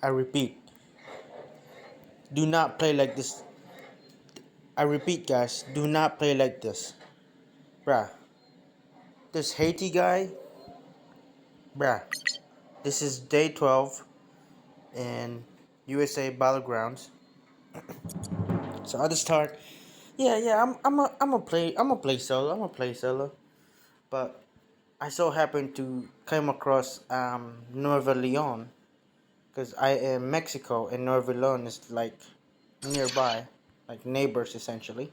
I repeat, do not play like this. I repeat, guys, do not play like this. Bruh, this Haiti guy, bruh, this is day 12 in USA Battlegrounds. So at the start, yeah, I'm a play solo. I'm a play solo. But I so happen to come across Nueva Leon because I am Mexico and Nueva Leon is like nearby, like neighbors essentially.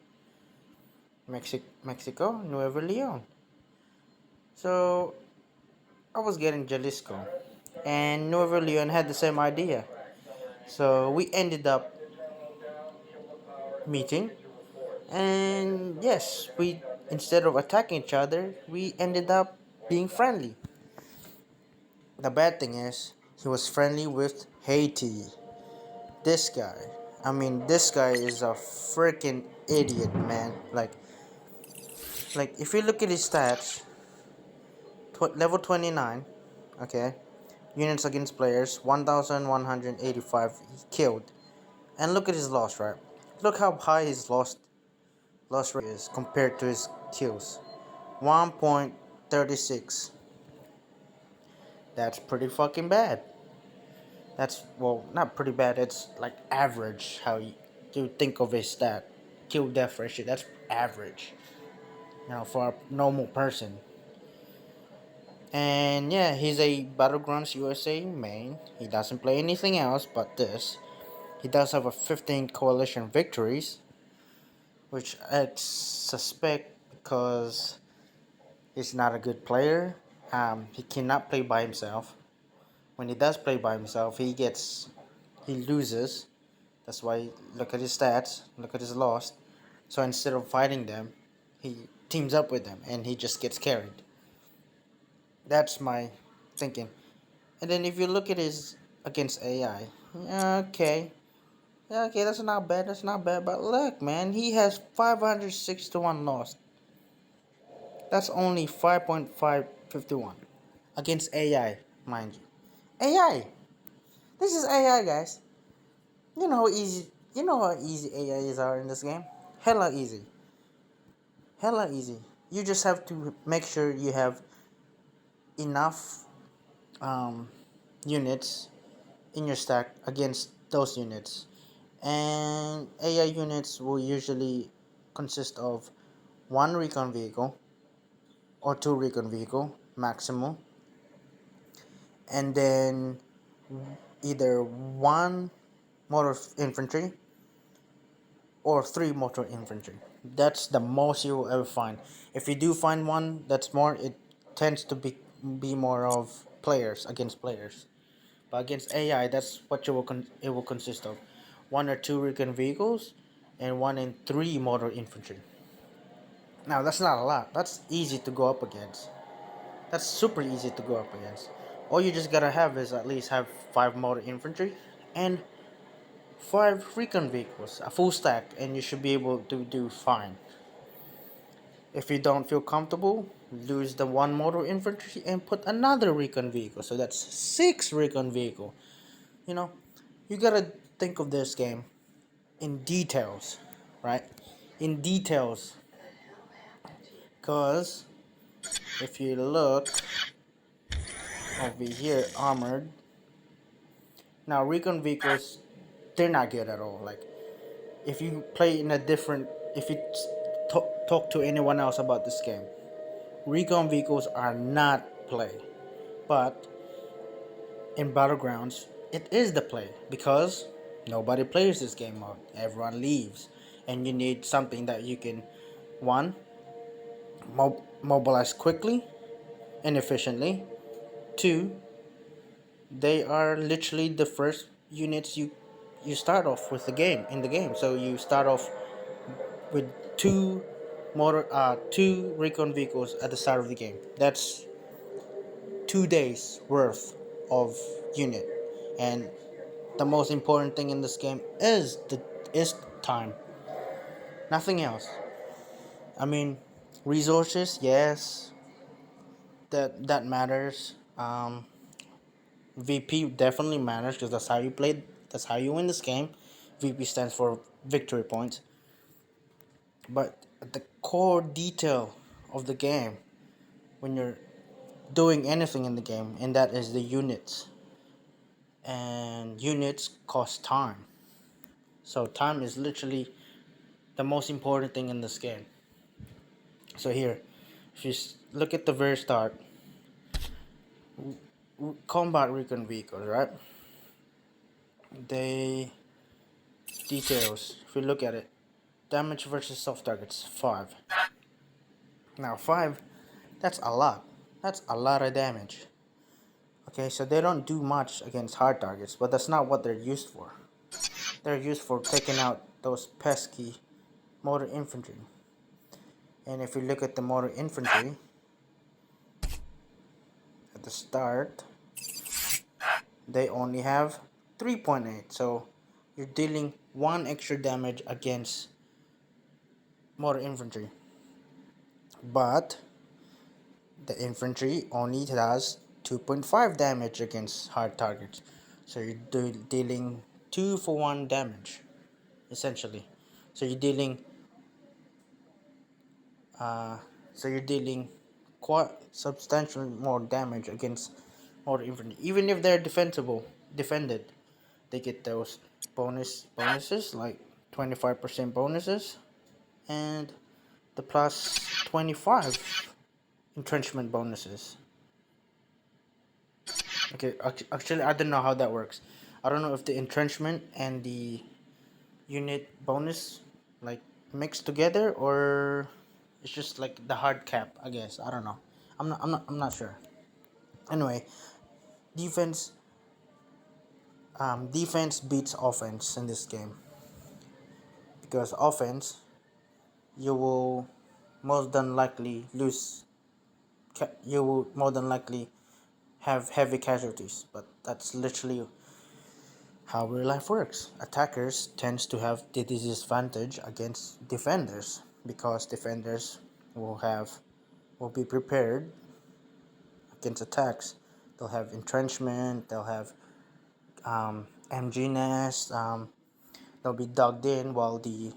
Mexico, Nueva Leon. So I was getting Jalisco, and Nueva Leon had the same idea. So we ended up meeting, and yes, we instead of attacking each other, we ended up being friendly. The bad thing is, he was friendly with Haiti. This guy. I mean, this guy is a freaking idiot, man. Like if you look at his stats, level 29, okay, units against players 1,185 he killed, and look at his loss, right? Look how high his loss rate is compared to his kills, 1.36. That's pretty fucking bad. That's well, not pretty bad. It's like average. How you think of his stat, kill death ratio. That's average. For a normal person. And yeah, he's a Battlegrounds USA main. He doesn't play anything else but this. He does have a 15 coalition victories, which I suspect because he's not a good player. He cannot play by himself. When he does play by himself, he loses. That's why look at his stats, look at his loss. So instead of fighting them, he teams up with them and he just gets carried. That's my thinking. And then if you look at his against AI, okay, okay, that's not bad. That's not bad. But look, man, he has 506 to one loss. That's only 5.551 against AI, mind you. AI. This is AI, guys. You know how easy. You know how easy AIs are in this game. Hella easy. Hella easy. You just have to make sure you have enough um, units in your stack against those units. And AI units will usually consist of one recon vehicle or two recon vehicle maximum, and then either one motor infantry or three motor infantry. That's the most you will ever find. If you do find one that's more, it tends to be more of players against players. But against AI, that's what it will consist of: one or two recon vehicles, and one and three motor infantry. Now that's not a lot. That's easy to go up against. That's super easy to go up against. All you just gotta have is at least have five motor infantry and five recon vehicles, a full stack, and you should be able to do fine. If you don't feel comfortable, lose the one motor infantry and put another recon vehicle. So that's six recon vehicle. You know, you gotta think of this game in details, right? In details, cause if you look over here, armored. Now recon vehicles, they're not good at all. Like if you play in a different, if you talk to anyone else about this game, recon vehicles are not play. But in Battlegrounds, it is the play because nobody plays this game mode. Everyone leaves, and you need something that you can, one, mobilize quickly and efficiently. Two, they are literally the first units you start off with the game in the game. So you start off with two recon vehicles at the start of the game. That's 2 days worth of unit, and the most important thing in this game is time, nothing else. I mean, resources, yes, that matters. VP definitely matters because that's how you play. That's how you win this game. VP stands for victory points. But the core detail of the game, when you're doing anything in the game, and that is the units. And units cost time. So time is literally the most important thing in this game. So here, if you look at the very start, combat recon vehicles, right? They details. If you look at it, damage versus soft targets 5. Now 5, that's a lot. That's a lot of damage. Okay, so they don't do much against hard targets, but that's not what they're used for. They're used for taking out those pesky motor infantry. And if you look at the motor infantry at the start, they only have 3.8. So you're dealing 1 extra damage against motor infantry. But the infantry only does 2.5 damage against hard targets. So you're dealing 2 for 1 damage, essentially. So you're dealing uh, quite substantially more damage against more infantry. Even if they're defended, they get those bonuses like 25% bonuses and the plus 25 entrenchment bonuses. Okay, actually, I don't know how that works. I don't know if the entrenchment and the unit bonus like mix together or it's just like the hard cap. I guess I don't know. I'm not sure. Anyway, defense. Defense beats offense in this game because offense you will most than likely lose. You will more than likely have heavy casualties, but that's literally how real life works. Attackers tends to have the disadvantage against defenders because defenders will have will be prepared against attacks. They'll have entrenchment. They'll have MG nest. They'll be dug in while the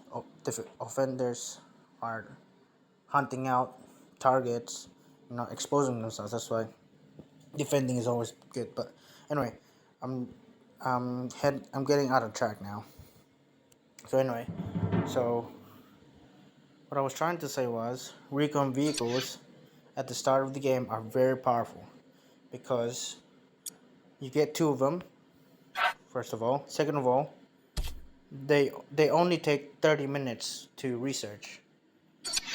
offenders are hunting out targets, exposing themselves. That's why defending is always good. But anyway, I'm I'm getting out of track now. So anyway, so what I was trying to say was recon vehicles at the start of the game are very powerful because you get 2 of them. First of all, second of all, they only take 30 minutes to research,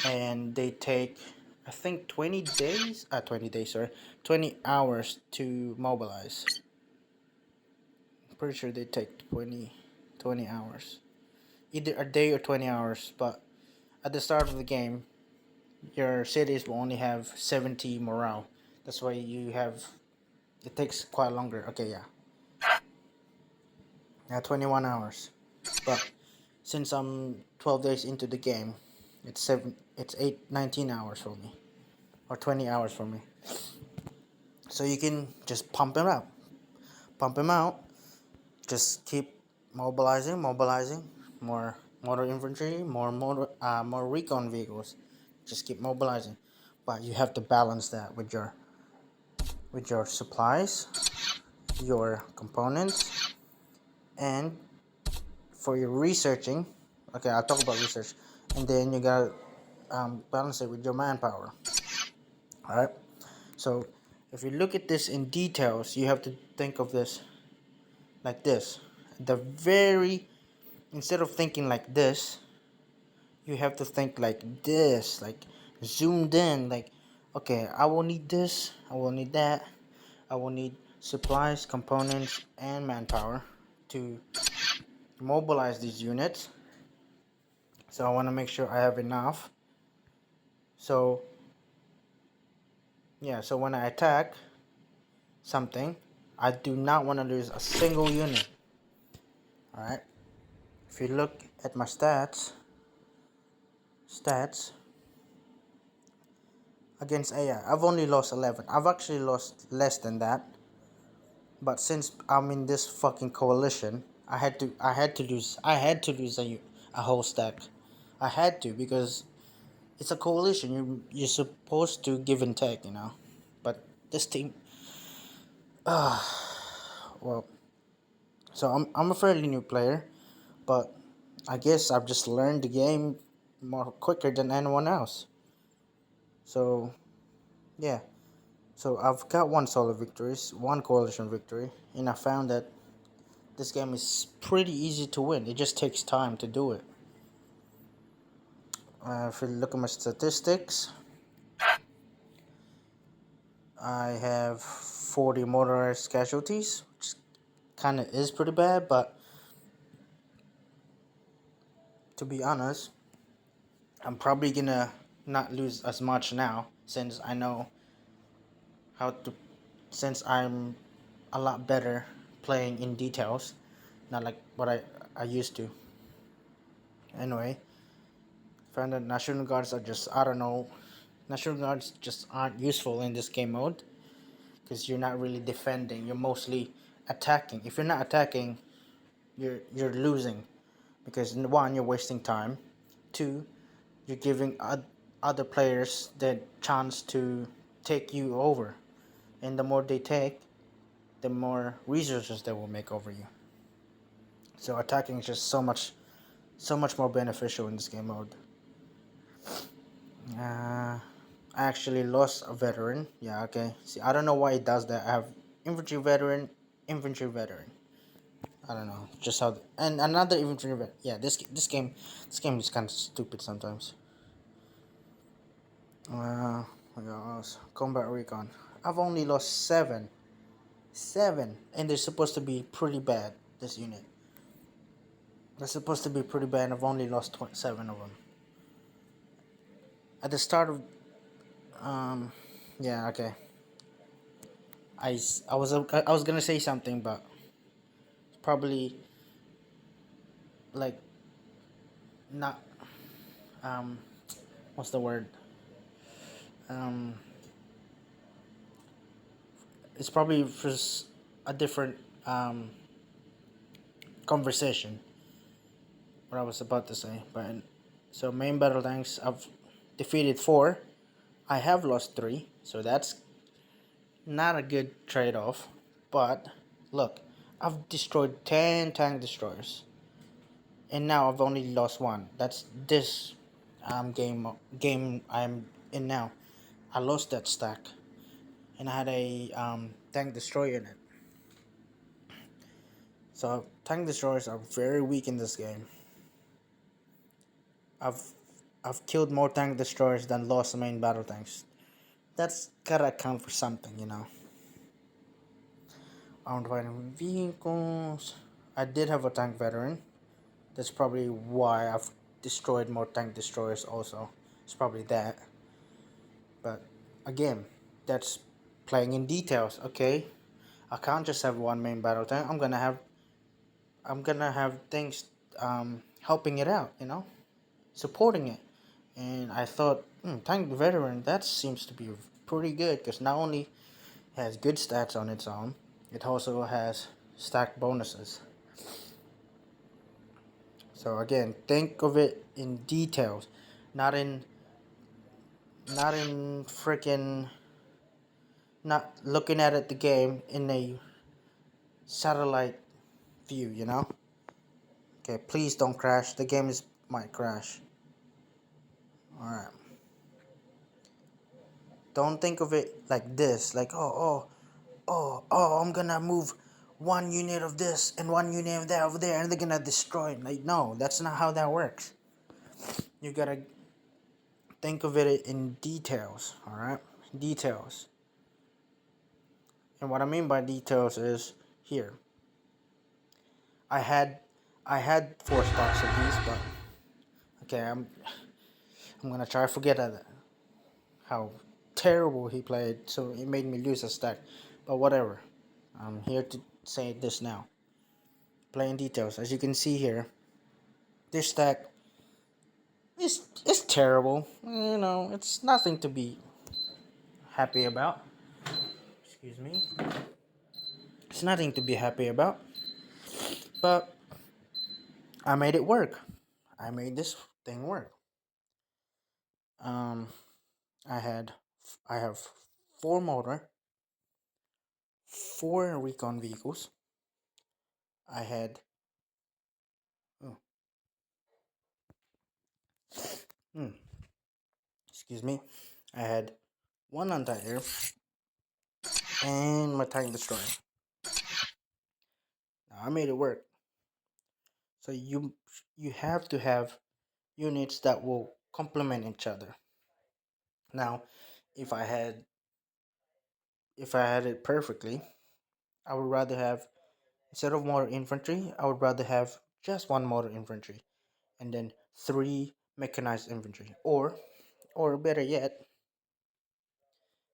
and they take I think 20 days, sorry, 20 hours to mobilize. I'm pretty sure they take 20 hours, either a day or 20 hours. But at the start of the game, your cities will only have 70 morale. That's why it takes quite longer. Okay, yeah. Now 21 hours. But since I'm 12 days into the game, it's 19 hours for me or 20 hours for me. So you can just pump him out. Pump him out. Just keep mobilizing more motor infantry, more recon vehicles. Just keep mobilizing. But you have to balance that with your supplies, your components, and for your researching. Okay, I'll talk about research, and then you gotta balance it with your manpower. All right. So if you look at this in details, you have to think of this like this. The very instead of thinking like this, you have to think like this, like zoomed in. Like, okay, I will need this. I will need that. I will need supplies, components, and manpower to mobilize these units. So I want to make sure I have enough. So yeah, so when I attack something, I do not want to lose a single unit. Alright. If you look at my stats against AI, I've only lost 11. I've actually lost less than that. But since I'm in this fucking coalition, I had to lose a whole stack. I had to because it's a coalition. You're supposed to give and take, you know. But this team, well, so I'm a fairly new player, but I guess I've just learned the game more quicker than anyone else. So yeah, so I've got one solo victories, one coalition victory, and I found that this game is pretty easy to win. It just takes time to do it. If you look at my statistics, I have 40 motorized casualties, which kind of is pretty bad, but to be honest, I'm probably gonna not lose as much now since I know how to, since I'm a lot better playing in details, not like what I used to. Anyway, found that National Guards are just, I don't know, National Guards just aren't useful in this game mode because you're not really defending, you're mostly attacking. If you're not attacking, you're losing because one, you're wasting time, two, you're giving other players the chance to take you over, and the more they take, the more resources they will make over you. So attacking is just so much more beneficial in this game mode. I actually lost a veteran. Yeah, okay. See, I don't know why it does that. I have infantry veteran, infantry veteran. I don't know, just how. And another infantry veteran. Yeah, this game is kind of stupid sometimes. What else? Combat recon. I've only lost seven, and they're supposed to be pretty bad. This unit. They're supposed to be pretty bad. And I've only lost 7 of them. At the start of yeah, okay. I was gonna say something, but probably like not um what's the word? Um, it's probably just a different conversation. What I was about to say, but so main battle tanks, I've defeated 4. I have lost 3, so that's not a good trade-off. But look, I've destroyed 10 tank destroyers, and now I've only lost 1. That's this game I'm in now. I lost that stack, and I had a tank destroyer in it. So tank destroyers are very weak in this game. I've I've killed more tank destroyers than lost main battle tanks. That's gotta count for something, you know. Armed fighting vehicles. I did have a tank veteran. That's probably why I've destroyed more tank destroyers also. It's probably that. But again, that's playing in details, okay? I can't just have one main battle tank. I'm gonna have things helping it out, you know, supporting it. And I thought, tank veteran, that seems to be pretty good because not only has good stats on its own, it also has stack bonuses. So again, think of it in details, not in not in freaking not looking at it the game in a satellite view, you know? Okay, please don't crash. The game is might crash. Alright. Don't think of it like this, like I'm gonna move one unit of this and one unit of that over there and they're gonna destroy it. Like no, that's not how that works. You gotta think of it in details, alright? Details. And what I mean by details is here. I had I had 4 stocks of these, but okay, I'm gonna try to forget how terrible he played, so it made me lose a stack. But whatever. I'm here to say this now. Playing details. As you can see here, this stack is terrible. You know, it's nothing to be happy about. Excuse me. It's nothing to be happy about, but I made it work. I made this thing work. Um, I had, I have four motor, four recon vehicles. I had, oh, hmm, excuse me. I had one anti-air and my tank destroyer. Now I made it work. So you have to have units that will complement each other. Now, if I had if I had it perfectly, I would rather have, instead of motor infantry, I would rather have just one motor infantry and then three mechanized infantry, or better yet,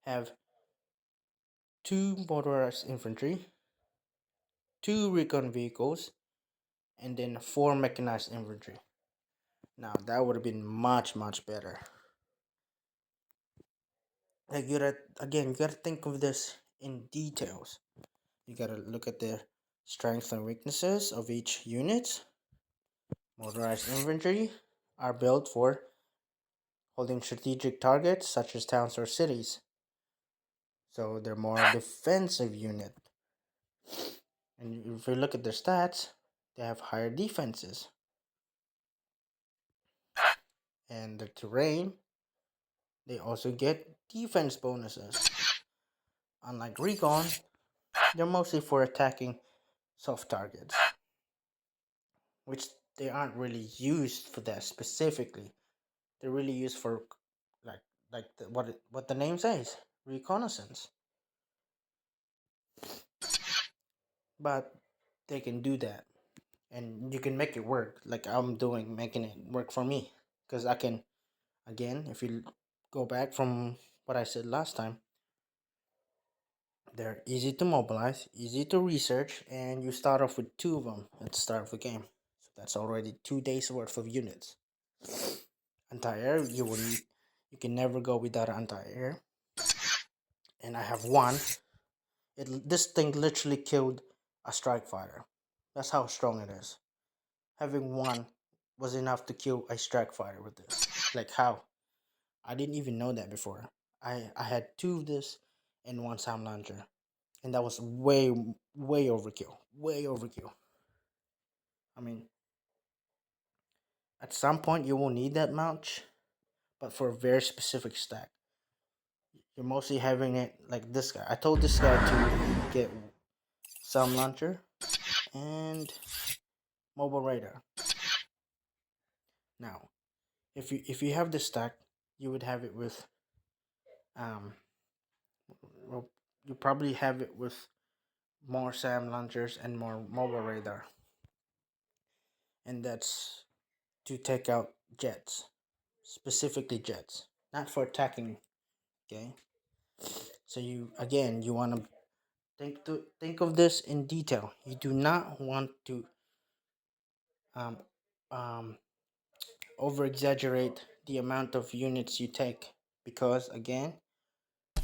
have two motorized infantry, two recon vehicles, and then four mechanized infantry. Now that would have been much better. Like you gotta think of this in details. You gotta look at the strengths and weaknesses of each unit. Motorized infantry are built for holding strategic targets such as towns or cities. So they're more defensive unit. And if you look at their stats, they have higher defenses. And the terrain, they also get defense bonuses. Unlike recon, they're mostly for attacking soft targets, which they aren't really used for that specifically. They're really used for like what the name says, reconnaissance. But they can do that, and you can make it work. Like I'm doing, making it work for me, because I can. Again, if you go back from what I said last time, they're easy to mobilize, easy to research, and you start off with two of them at the start of the game. So that's already 2 days worth of units. Anti-air, you can never go without anti-air. And I have one. This thing literally killed a strike fighter. That's how strong it is. Having one was enough to kill a strike fighter with this. Like how? I didn't even know that before. I had two of this and one SAM launcher, and that was way overkill. Way overkill. I mean, at some point you will need that much, but for a very specific stack. You're mostly having it like this guy. I told this guy to get SAM launcher and mobile radar. Now, if you have this stack, you would have it with um well, you probably have it with more SAM launchers and more mobile radar, and that's to take out jets, specifically jets, not for attacking. Okay, so you want to think of this in detail. You do not want to um um over exaggerate the amount of units you take, because again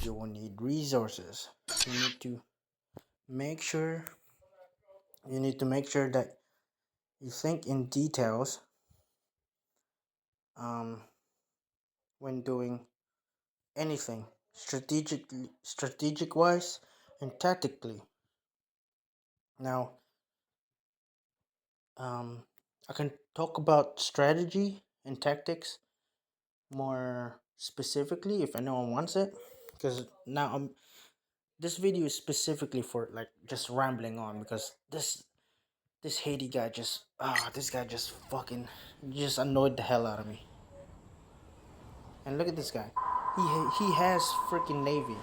you will need resources. You need to make sure that you think in details um, when doing anything strategic wise and tactically. Now, I can talk about strategy and tactics more specifically if anyone wants it, because now this video is specifically for like just rambling on, because this Haiti guy just fucking just annoyed the hell out of me. And look at this guy. He has freaking navy.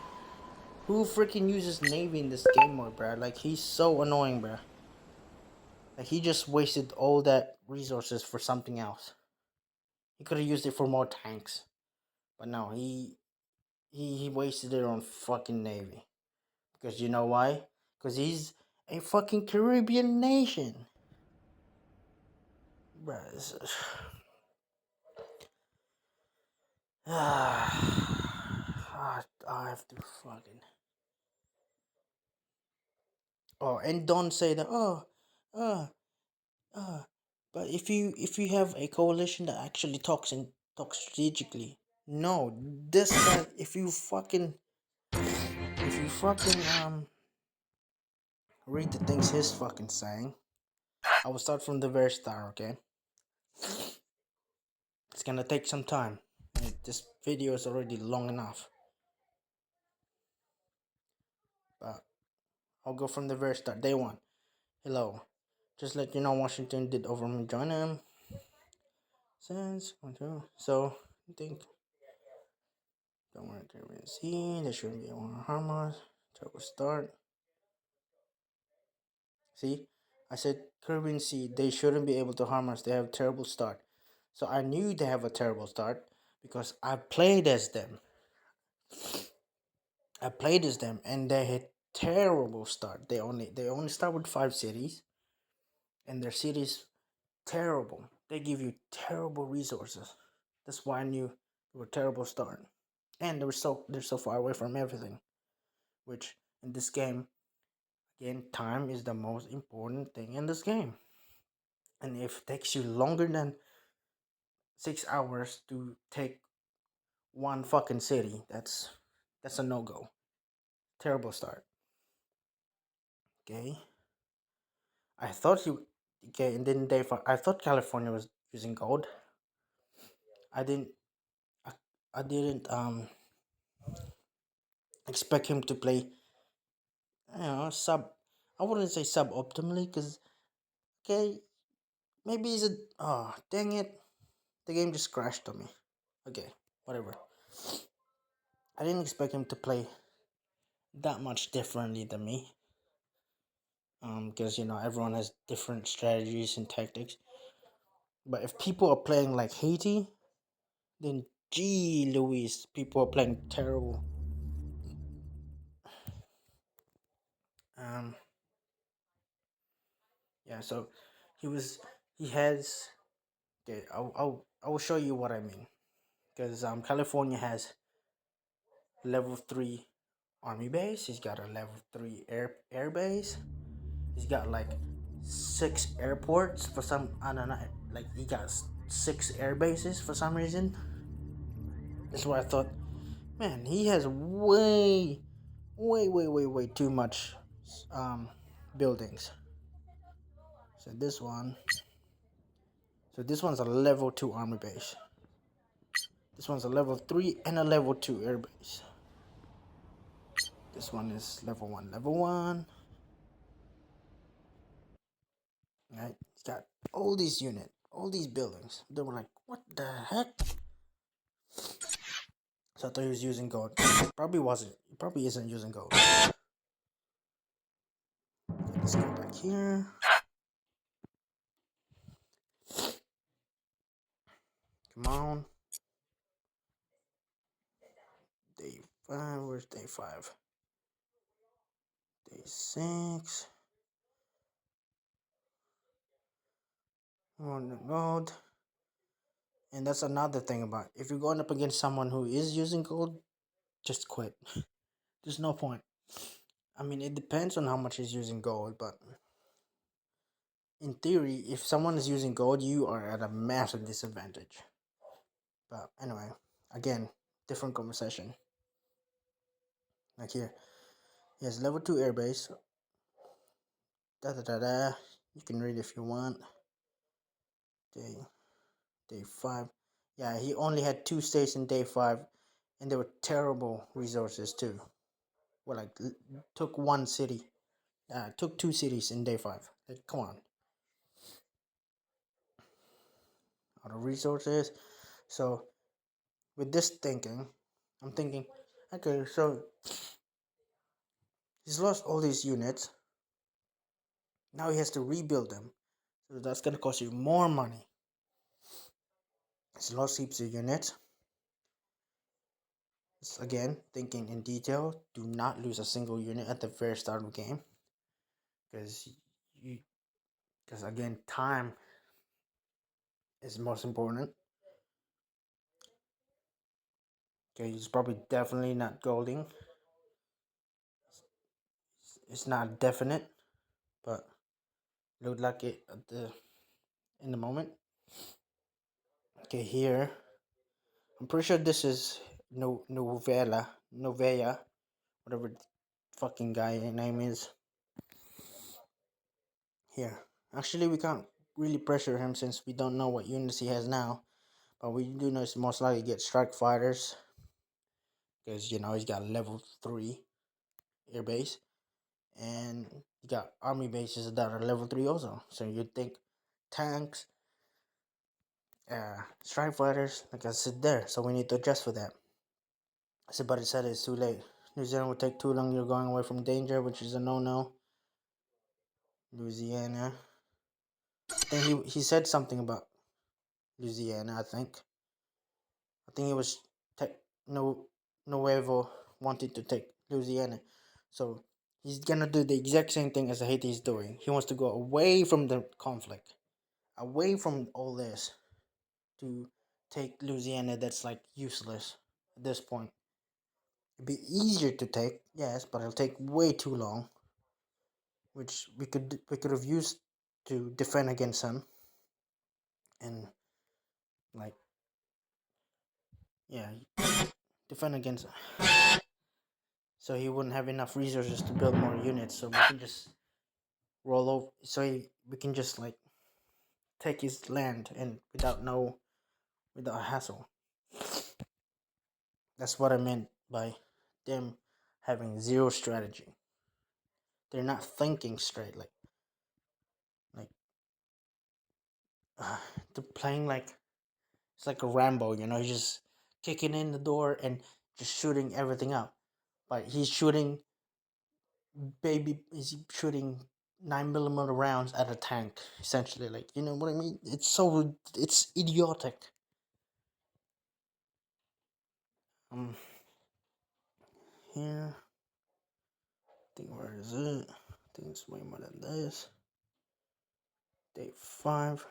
Who freaking uses navy in this game mode, bruh? Like he's so annoying, bruh. Like he just wasted all that resources for something else. He could have used it for more tanks, but no, he wasted it on fucking navy. Because you know why? Because he's a fucking Caribbean nation, bruh. I have to fucking. Oh, and don't say that. Oh, uh, uh. But if you have a coalition that actually talks strategically, no, this guy. If you fucking read the things he's fucking saying, I will start from the very start. Okay, it's gonna take some time. This video is already long enough, but I'll go from the very start. Day one. Hello. Just let you know, Washington did overwhelmingly join him. Since so I think don't worry, Caribbean Sea. There shouldn't be one harm us. Terrible start. See, I said Caribbean Sea. They shouldn't be able to harm us. They have a terrible start. So I knew they have a terrible start because I played as them. And they had terrible start. They only start with 5 cities, and their cities terrible. They give you terrible resources. That's why I knew they were terrible start. And they're so far away from everything. Which in this game, again, time is the most important thing in this game. And if it takes you longer than 6 hours to take one fucking city, that's a no go. Terrible start. Okay. I thought you okay, and then I thought California was using gold. I didn't I, I didn't expect him to play sub I wouldn't say suboptimally because okay, maybe he's a oh dang it. The game just crashed on me. Okay, whatever. I didn't expect him to play that much differently than me. Because everyone has different strategies and tactics. But if people are playing like Haiti, then gee Louise, people are playing terrible. Um, yeah. So he has. Okay, I will show you what I mean. Because California has level 3 army base. He's got a level 3 air base. He's got like 6 airports for some. I don't know. Like he got 6 air bases for some reason. That's why I thought, man, he has way too much um buildings. So this one. So this one's a level 2 army base. This one's a level 3 and a level 2 air base. This one is level 1, level 1. Right? He's got all these units, all these buildings. They were like, what the heck? So I thought he was using gold. Probably wasn't. He probably isn't using gold. Okay, let's go back here. Come on. Day 5. Where's day 5? Day 6. On the gold. And that's another thing about if you're going up against someone who is using gold, just quit. There's no point. I mean, it depends on how much he's using gold, but in theory, if someone is using gold, you are at a massive disadvantage. But anyway, again, different conversation. Like here, he has level 2 airbase. Da da da da. You can read if you want. Day 5. Yeah, he only had 2 stays in day 5, and they were terrible resources too. Well, like took one city. Took 2 cities in day 5. Like, come on. Out of resources. So with this thinking, I'm thinking, okay, so he's lost all these units. Now he has to rebuild them. So that's gonna cost you more money. He's lost heaps of units. Again, thinking in detail, do not lose a single unit at the very start of the game. Because again, time is most important. Okay, he's probably definitely not golding. It's not definite. but looked like it at the in the moment. Okay, here I'm pretty sure this is Novella, whatever the fucking guy name is. Here, actually, we can't really pressure him since we don't know what units he has now, but we do know he's most likely get strike fighters because he's got level 3 air base, and you got army bases that are level 3 also. So you'd think tanks, strike fighters, like I said there. So we need to adjust for that. So, but it said it's too late. New Zealand will take too long. You're going away from danger, which is a no-no. Louisiana. I think he said something about Louisiana. I think he was no Nuevo wanted to take Louisiana. So he's gonna do the exact same thing as Haiti is doing. He wants to go away from the conflict, away from all this, to take Louisiana. That's like useless at this point. It'd be easier to take, yes, but it'll take way too long, which we could have used to defend against him, and like yeah, defend against, so he wouldn't have enough resources to build more units. So we can just roll over. We can just like take his land and without hassle. That's what I meant by them having zero strategy. They're not thinking straight. Like they're playing like it's like a Rambo. He's just kicking in the door and just shooting everything up. But he's shooting is he shooting 9mm rounds at a tank essentially? Like, you know what I mean? It's idiotic. Um, here, I think where is it? I think it's way more than this. Day 5.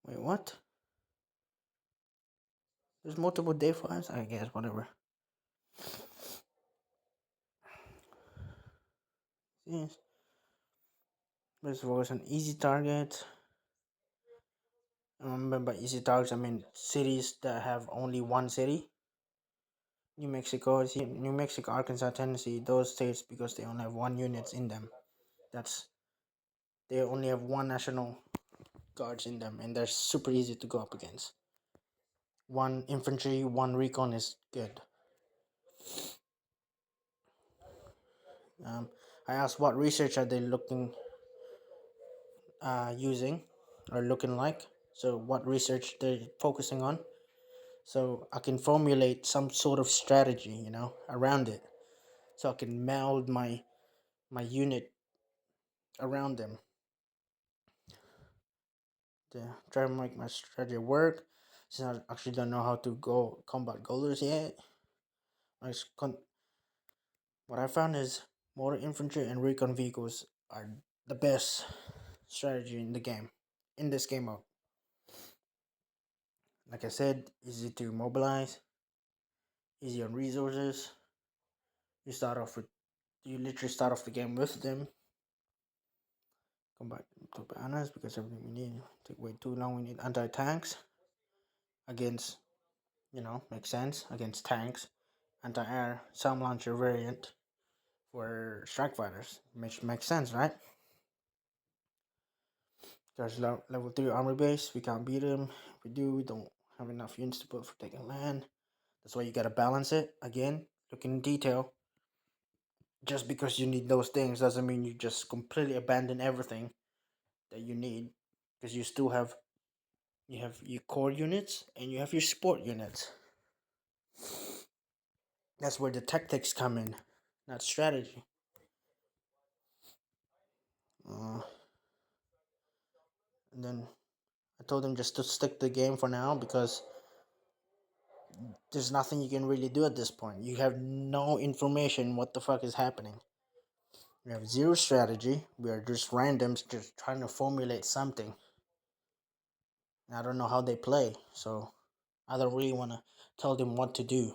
Wait, what? There's multiple day 5s? I guess, whatever. Yes. This was an easy target. I remember by easy targets, I mean cities that have only one city. New Mexico, Arkansas, Tennessee, those states, because they only have one units in them. That's They only have one national guards in them, and they're super easy to go up against. One infantry, one recon is good. Um, I asked what research are they using or looking like. So what research they're focusing on, so I can formulate some sort of strategy, around it, so I can meld my unit around them to try to make my strategy work. Since I actually don't know how to go combat golders yet, what I found is motor infantry and recon vehicles are the best strategy in the game, in this game mode. Like I said, easy to mobilize, easy on resources. You literally start off the game with them. Come back to be honest, because everything we need take way too long. We need anti-tanks against, makes sense, against tanks. Anti-air sound launcher variant for strike fighters, which makes sense, right? There's level 3 armor base. We can't beat them. If we do, we don't have enough units to put for taking land. That's why you gotta balance it. Again, look in detail. Just because you need those things doesn't mean you just completely abandon everything that you need, because you have your core units and you have your support units. That's where the tactics come in, not strategy. Uh, and then I told him just to stick to the game for now, because there's nothing you can really do at this point. You have no information what the fuck is happening. We have zero strategy. We are just randoms, just trying to formulate something. And I don't know how they play, so I don't really want to tell them what to do,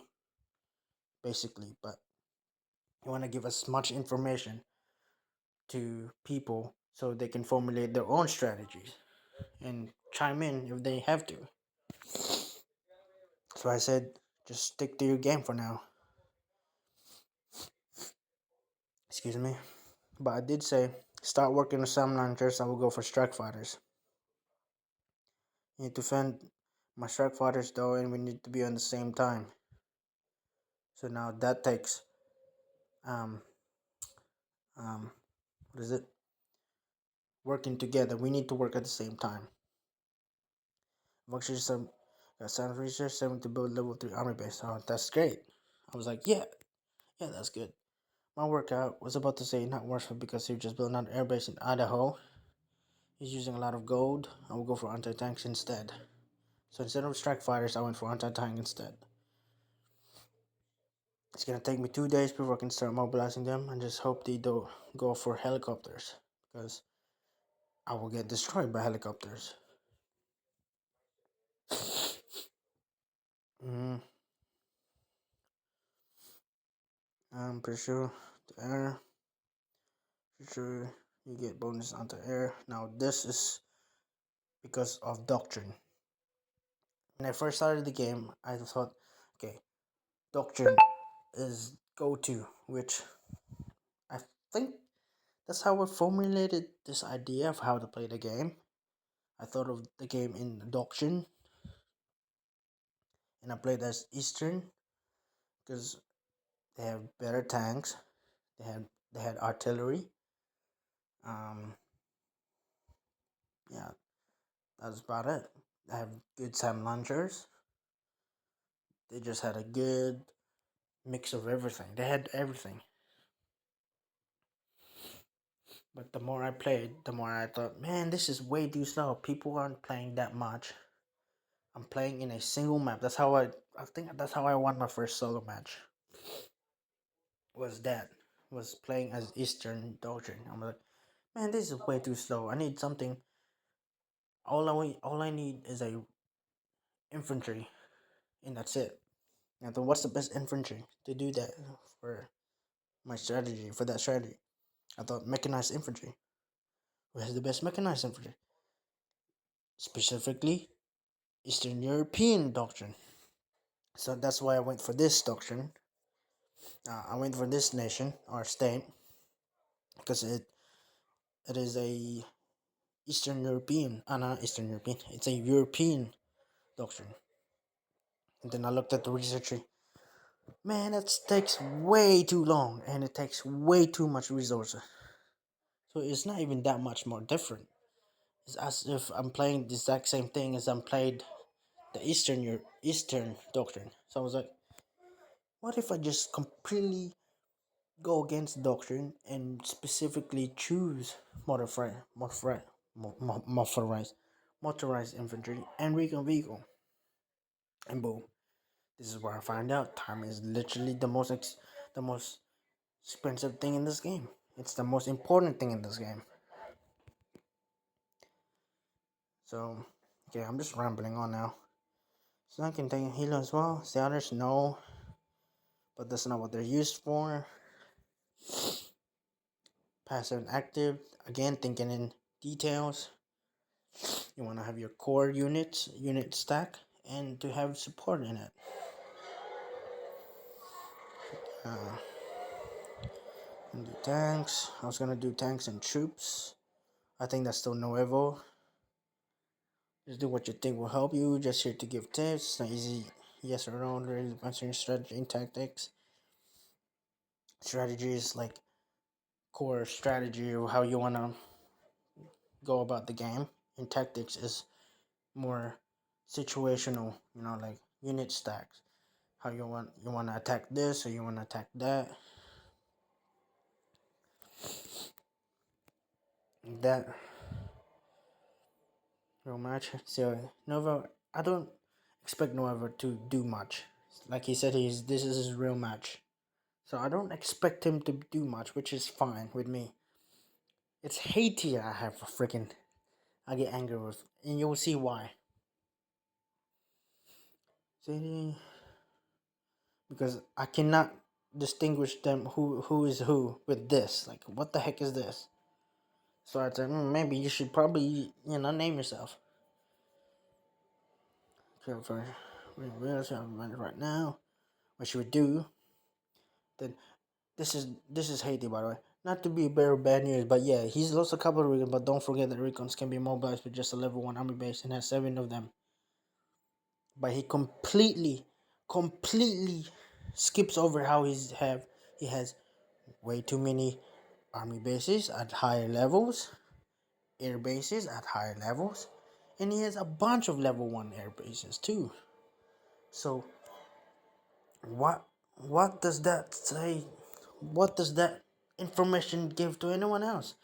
basically. But you want to give us much information to people so they can formulate their own strategies and chime in if they have to. So I said, just stick to your game for now. Excuse me. But I did say, start working with some launchers. I will go for strike fighters. You need to fend my strike fighters though, and we need to be on the same time. So now that takes um um what is it? Working together. We need to work at the same time. Function some got science research 7 to build level 3 army base. Oh, that's great. I was like, yeah, that's good. My workout was about to say not worth it because he just built another airbase in Idaho. He's using a lot of gold. I will go for anti-tanks instead. So instead of strike fighters, I went for anti-tank instead. It's gonna take me 2 days before I can start mobilizing them, and just hope they don't go for helicopters, because I will get destroyed by helicopters. Mm, I'm pretty sure the air. Pretty sure you get bonus onto air. Now this is because of doctrine. When I first started the game, I thought, okay, doctrine is go-to, which I think that's how I formulated this idea of how to play the game. I thought of the game in doctrine, and I played as Eastern because they have better tanks. They had artillery. Um, yeah, that's about it. They have good SAM launchers. They just had a good mix of everything. They had everything. But the more I played, the more I thought, man, this is way too slow. People aren't playing that much. I'm playing in a single map. I think that's how I won my first solo match. Was that was playing as Eastern Doctrine. I'm like, man, this is way too slow. I need something. All I need is a infantry, and that's it. And then what's the best infantry to do that for my strategy? For that strategy, I thought mechanized infantry. Who has the best mechanized infantry? Specifically, Eastern European doctrine. So that's why I went for this doctrine. I went for this nation or state because it is a Eastern European. Not Eastern European. It's a European doctrine. And then I looked at the research tree. Man, that takes way too long, and it takes way too much resources. So it's not even that much more different. It's as if I'm playing the exact same thing as I'm played the Eastern doctrine. So I was like, what if I just completely go against doctrine and specifically choose motorized, motorized infantry and recon vehicle, and boom, this is where I find out time is literally the most expensive thing in this game. It's the most important thing in this game. So, okay, I'm just rambling on now. So I can take a healer as well. The others, no, but that's not what they're used for. Passive and active, again, thinking in details. You want to have your core unit stack, and to have support in it. Uh, and do tanks. I was gonna do tanks and troops. I think that's still nuevo. Just do what you think will help you. Just here to give tips. It's not easy. Yes or no. Really depends on your strategy and tactics. Strategy is like core strategy of how you wanna go about the game. And tactics is more situational. Like unit stacks. How you want to attack this or you want to attack that. That real match. So Nova, I don't expect Nova to do much. Like he said, this is his real match. So I don't expect him to do much, which is fine with me. It's Haiti I have a freaking I get angry with, and you'll see why. See, because I cannot distinguish them who is who with this. Like, what the heck is this? So I said, maybe you should probably, name yourself. So for right now, what you would do, then this is Haiti, by the way. Not to be bearer of bad news, but yeah, he's lost a couple of recons, but don't forget that recons can be mobilized with just a level 1 army base and has 7 of them. But he completely skips over how he has way too many army bases at higher levels, air bases at higher levels, and he has a bunch of level 1 air bases too. So what does that say? What does that information give to anyone else?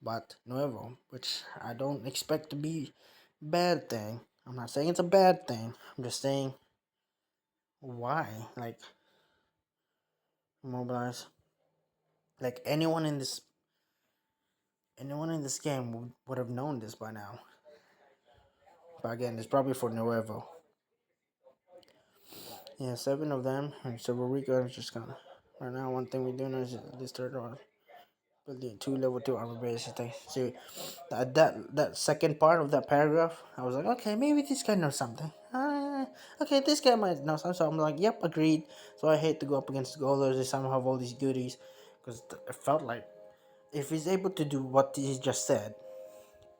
But Nuevo, which I don't expect to be bad thing. I'm not saying it's a bad thing. I'm just saying why, like, mobilize, like anyone in this game would have known this by now. But again, it's probably for Nuevo. Yeah, 7 of them, and so Rico is just gonna. Right now, one thing we're doing is this third one. Building 2 level 2 armor bases. See, that second part of that paragraph, I was like, okay, maybe this guy knows something. Okay, this guy might know something. So I'm like, yep, agreed. So I hate to go up against goalers. They somehow have all these goodies, because it felt like if he's able to do what he just said,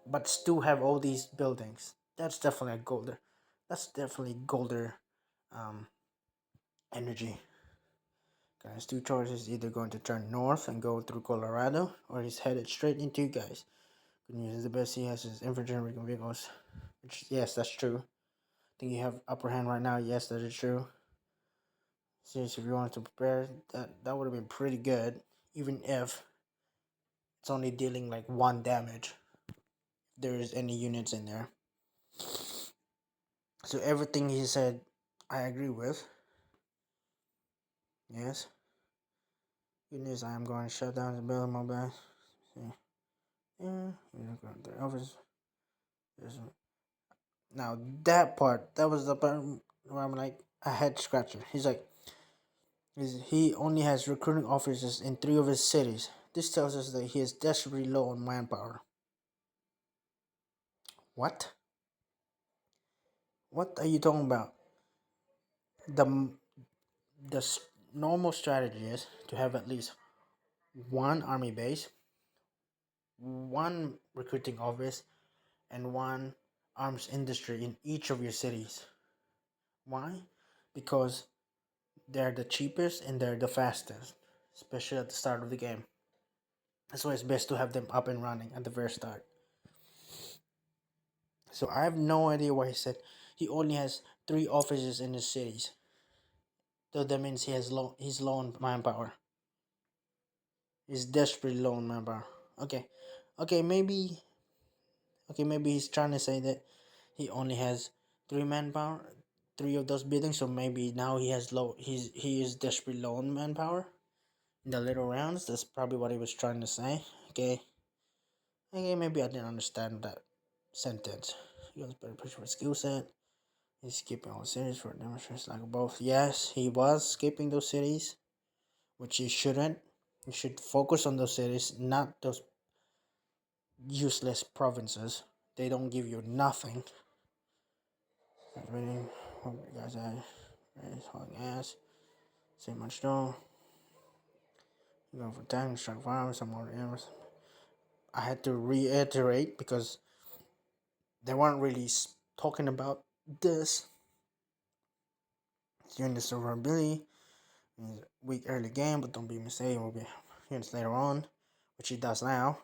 but still have all these buildings, that's definitely a golder. That's definitely golder, um, energy. Guys, two choices: either going to turn north and go through Colorado, or he's headed straight into you guys. Good news is the best he has is infantry and vehicles. Which, yes, that's true. I think you have upper hand right now. Yes, that is true. Seriously, if you wanted to prepare, that would have been pretty good, even if it's only dealing like 1 damage. If there is any units in there. So everything he said, I agree with. Yes. Good news, I am going to shut down the building mobile. See. Yeah, the office. Now that part, that was the part where I'm like a head scratcher. He's like, he only has recruiting officers in 3 of his cities. This tells us that he is desperately low on manpower. What? What are you talking about? The the normal strategy is to have at least 1 army base, 1 recruiting office, and 1 arms industry in each of your cities. Why? Because they're the cheapest and they're the fastest, especially at the start of the game. That's why it's best to have them up and running at the very start. So I have no idea why he said he only has 3 officers in his cities. So that means he's low on manpower. He's desperately low on manpower. Okay. Okay, maybe he's trying to say that he only has 3 manpower, 3 of those buildings, so maybe now he is desperately low on manpower in the little rounds. That's probably what he was trying to say. Okay. Okay, maybe I didn't understand that sentence. He was better push for skill set. He's skipping all cities for demonstrations like both. Yes, he was skipping those cities, which he shouldn't. You should focus on those cities, not those useless provinces. They don't give you nothing. Reading, hope you guys had hauling ass. Say much though. You go for tank, strike fire, some more errors. I had to reiterate because they weren't really talking about this during the survivability. Weak early game, but don't be mistaken, will be units later on, which he does now.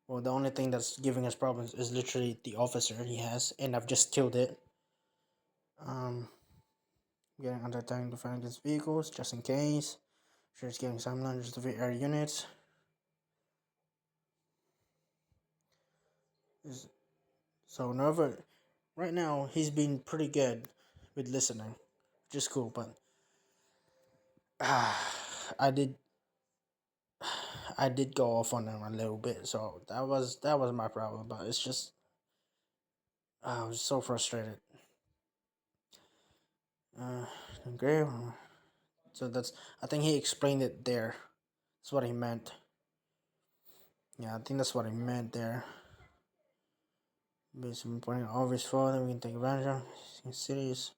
Well, the only thing that's giving us problems is literally the officer he has, and I've just killed it. Getting under attack to find against vehicles, just in case. Sure, it's getting some hundreds of air units. So, Nova, right now, he's been pretty good with listening, which is cool, but I did I did go off on him a little bit, so that was my problem. But it's just I was so frustrated. Okay, so I think he explained it there. That's what he meant. Yeah, I think that's what I meant there. Based on pointing obvious fraud that we can take advantage of in cities.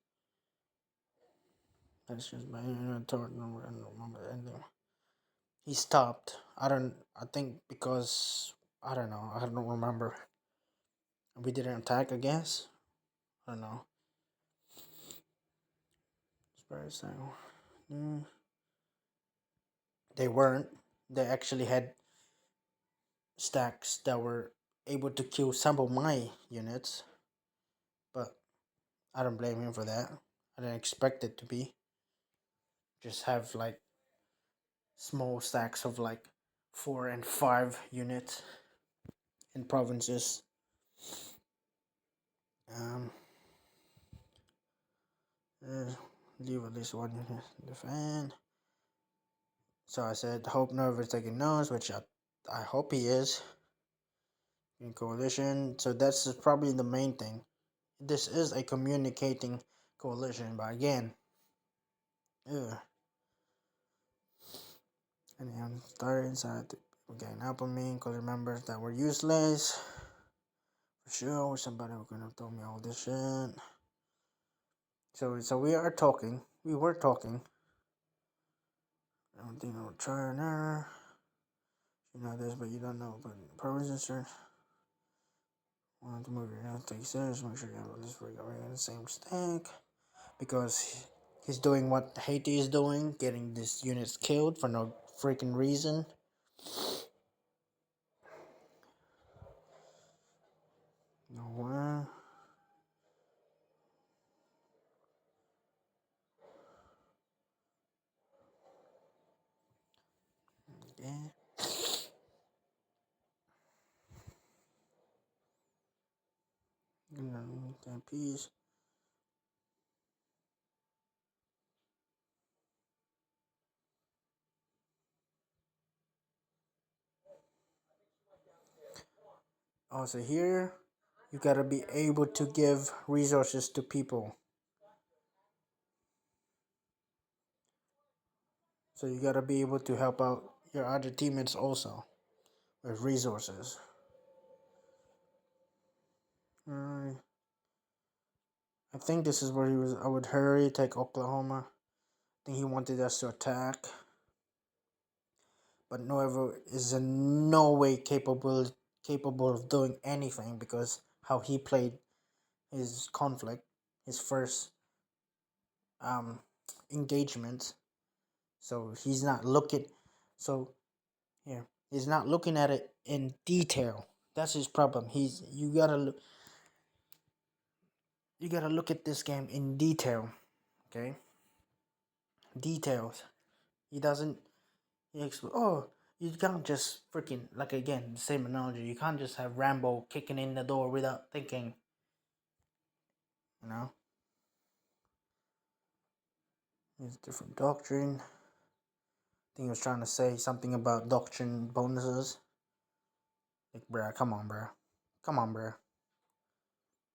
That's just by I don't remember anything. He stopped. I think because I don't know. I don't remember. We didn't attack. I guess. I don't know. It's very sad. Mm. They weren't. They actually had stacks that were able to kill some of my units, but I don't blame him for that. I didn't expect it to be. Just have like small stacks of like 4 and 5 units in provinces. Um, uh, leave at least one unit in the fan. So I said, hope Nova is taking notes, which I hope he is in coalition. So that's probably the main thing. This is a communicating coalition, but again, ugh. And then started inside. Again, helping me, cause members that were useless. For sure, wish somebody was gonna tell me all this shit. So we are talking. We were talking. I don't think I'll try and error. You know this, but you don't know. But purpose insurance. Want to move your hands, take serious. Make sure you have this for in the same stack. Because he's doing what Haiti is doing, getting these units killed for no freaking reason. Nowhere. Yeah. Peace. Also here, you gotta be able to give resources to people. So you gotta be able to help out your other teammates also with resources. I think this is where he was. I would hurry, take Oklahoma. I think he wanted us to attack, but Nuevo is in no way capable of doing anything because how he played his conflict, his first um engagement. So he's not looking. So here he's not looking at it in detail. That's his problem. You gotta look at this game in detail. Okay, details. He doesn't. Oh, you can't just freaking like again the same analogy. You can't just have Rambo kicking in the door without thinking. You know, it's different doctrine. I think he was trying to say something about doctrine bonuses. Like, bruh, come on, bruh.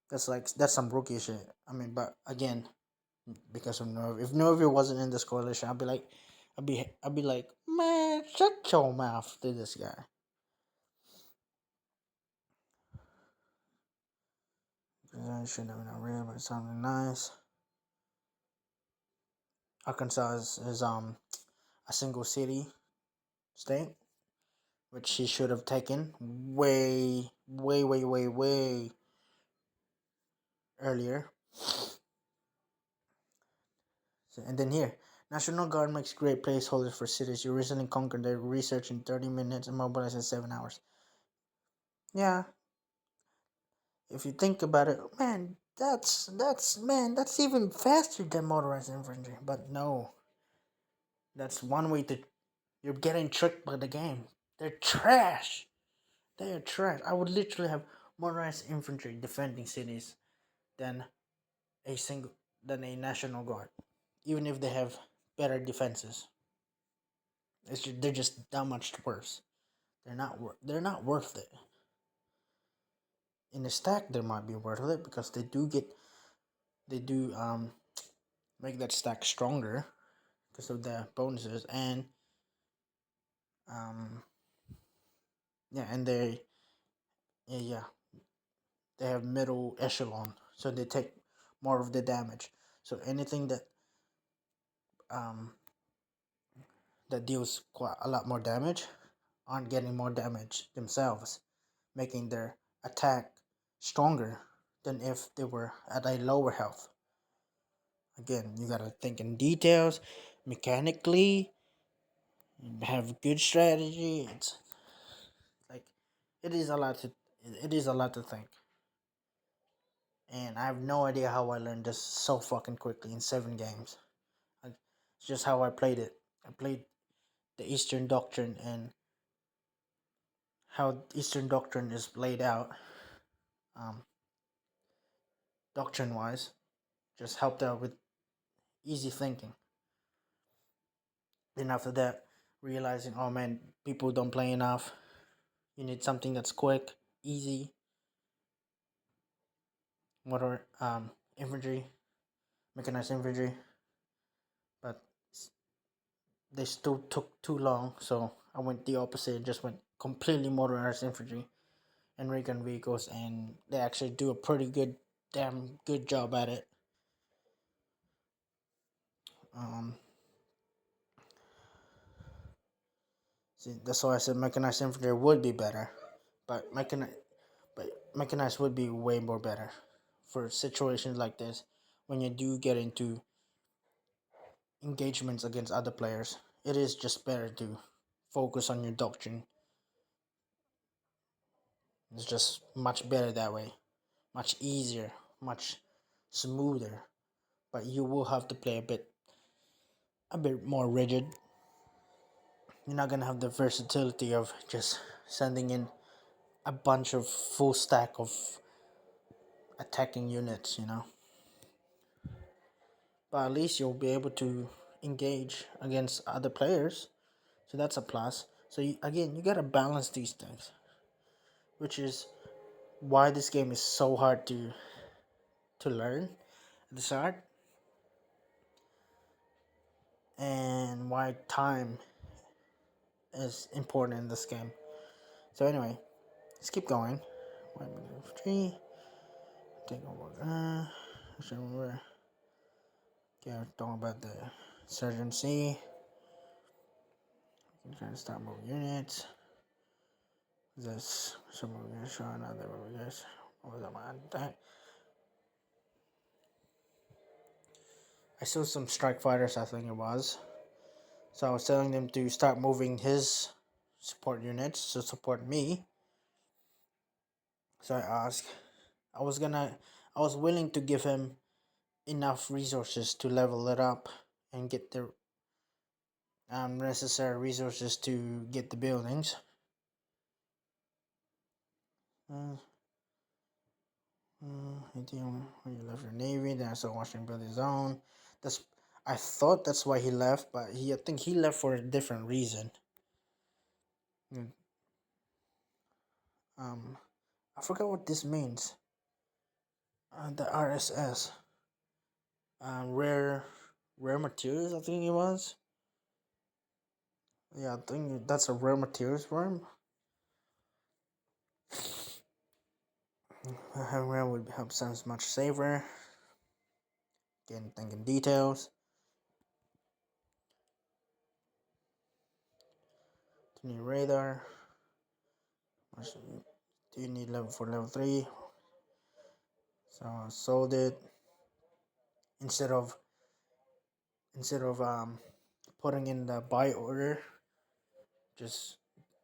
That's some rookie shit. I mean, but again, because of Nerve, if Nerve wasn't in this coalition, I'd be like, man, shut your mouth to this guy. Should have been real, but something nice. Arkansas is a single city state, which he should have taken way earlier. So, and then here, National Guard makes great placeholders for cities. You recently conquered their research in 30 minutes and mobilized in 7 hours. Yeah, if you think about it, man, that's even faster than motorized infantry. But no, that's one way to. You're getting tricked by the game. They're trash. They are trash. I would literally have motorized infantry defending cities than a single than a national guard, even if they have better defenses. They're just that much worse. They're not worth it. In the stack, they might be worth it because they do make that stack stronger because of the bonuses and um Yeah, and yeah, they have middle echelon, so they take more of the damage. So anything um that deals quite a lot more damage aren't getting more damage themselves, making their attack stronger than if they were at a lower health. Again, you gotta think in details, mechanically, have good strategy. It's like it is a lot to it is a lot to think. And I have no idea how I learned this so fucking quickly in 7 games. It's just how I played it. I played the Eastern Doctrine and how Eastern Doctrine is laid out, um, doctrine wise, just helped out with easy thinking. Then after that, realizing, oh man, people don't play enough. You need something that's quick, easy, motor, infantry, mechanized infantry, but they still took too long, so I went the opposite and just went completely motorized infantry and recon vehicles, and they actually do a pretty damn good job at it. Um, See, that's why I said mechanized infantry would be better, but mechanized would be way more better for situations like this when you do get into engagements against other players. It is just better to focus on your doctrine. It's just much better that way, much easier, much smoother. But you will have to play a bit more rigid. You're not gonna have the versatility of just sending in a bunch of full stack of attacking units. But at least you'll be able to engage against other players, so that's a plus. So again, you gotta balance these things, which is why this game is so hard to learn at the start, and why time is important in this game. So anyway, let's keep going. 1 minute 3. Take over. Remember. Okay, we're talking about the insurgency. You can try to start moving units. This some moving shot. Now there we go. What was that? My attack. I saw some strike fighters. I think it was. So I was telling them to start moving his support units to support me. So I asked. I was gonna. I was willing to give him enough resources to level it up and get the necessary resources to get the buildings. When you left your navy, then I saw Washington build his own. That's I thought that's why he left, but I think he left for a different reason. Mm, I forgot what this means. The RSS, rare materials. I think it was. Yeah, I think that's a rare materials for him. Having rare would help sounds much safer. Again, thinking details. Do you need radar? Do you need level 4, level 3? So I sold it instead of putting in the buy order. Just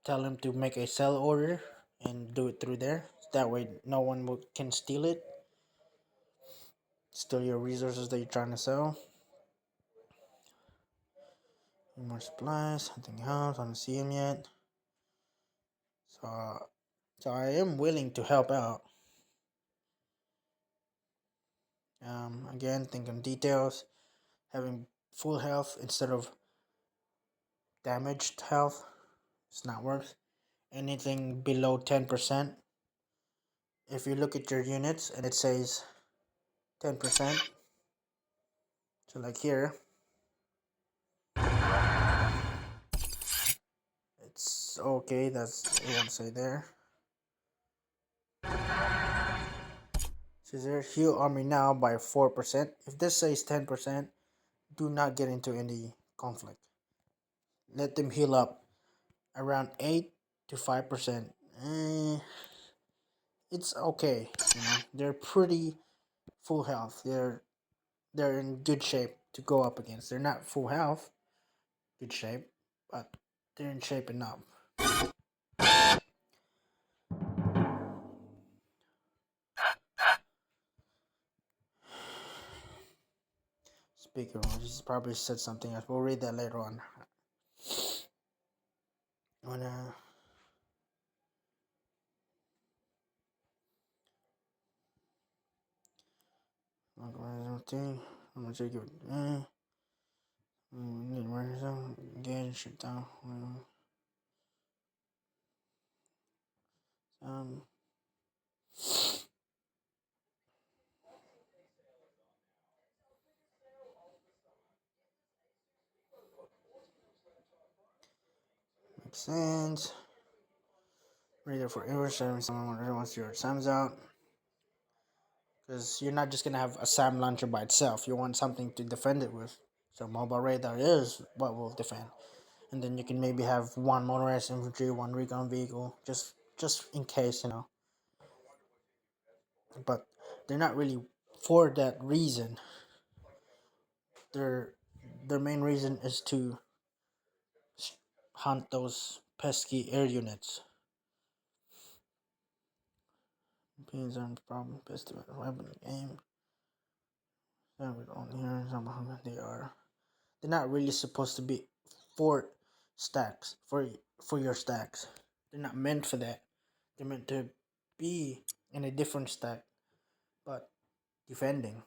tell him to make a sell order and do it through there. That way, no one can steal it. Steal your resources that you're trying to sell. More supplies. Something else. I don't see him yet. So I am willing to help out. Again, thinking details. Having full health instead of damaged health. It's not worth. Anything below 10%. If you look at your units and it says 10%, so like here, it's That's okay. That's I won't say there. Says there, heal army now by 4%. If this says 10%, do not get into any conflict. Let them heal up around 8 to 5%. It's okay. They're pretty full health. They're in good shape to go up against. They're not full health, good shape, but they're in shape enough. Speaker, he's probably said something else. We'll read that later on. When I'm gonna take it. Again, shut down. Makes sense. Reader for English, someone wants your SAMs out. Because you're not just gonna have a SAM launcher by itself. You want something to defend it with. So mobile radar is what will defend. And then you can maybe have one motorized infantry, one recon vehicle, just in case, But they're not really for that reason. Their main reason is to hunt those pesky air units. Opinions on problem, best weapon game. On here, they are. They're not really supposed to be for stacks for your stacks. They're not meant for that. They're meant to be in a different stack, but defending.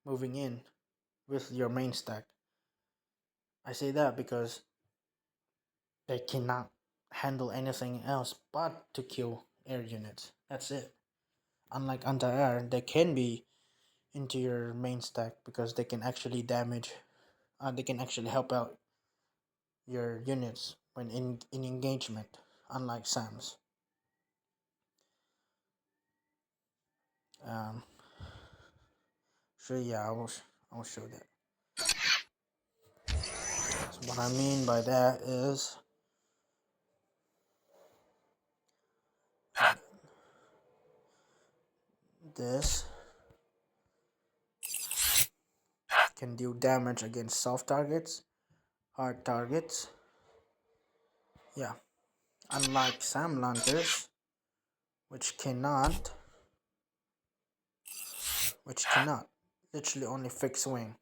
Moving in with your main stack. I say that because they cannot handle anything else but to kill air units. That's it. Unlike anti-air, they can be into your main stack because they can actually damage. They can actually help out your units when in engagement. Unlike SAMs. Um. So yeah, I will show that. So what I mean by that is this can deal damage against soft targets, hard targets. Yeah, unlike SAM launchers, which cannot, literally only fixed wing,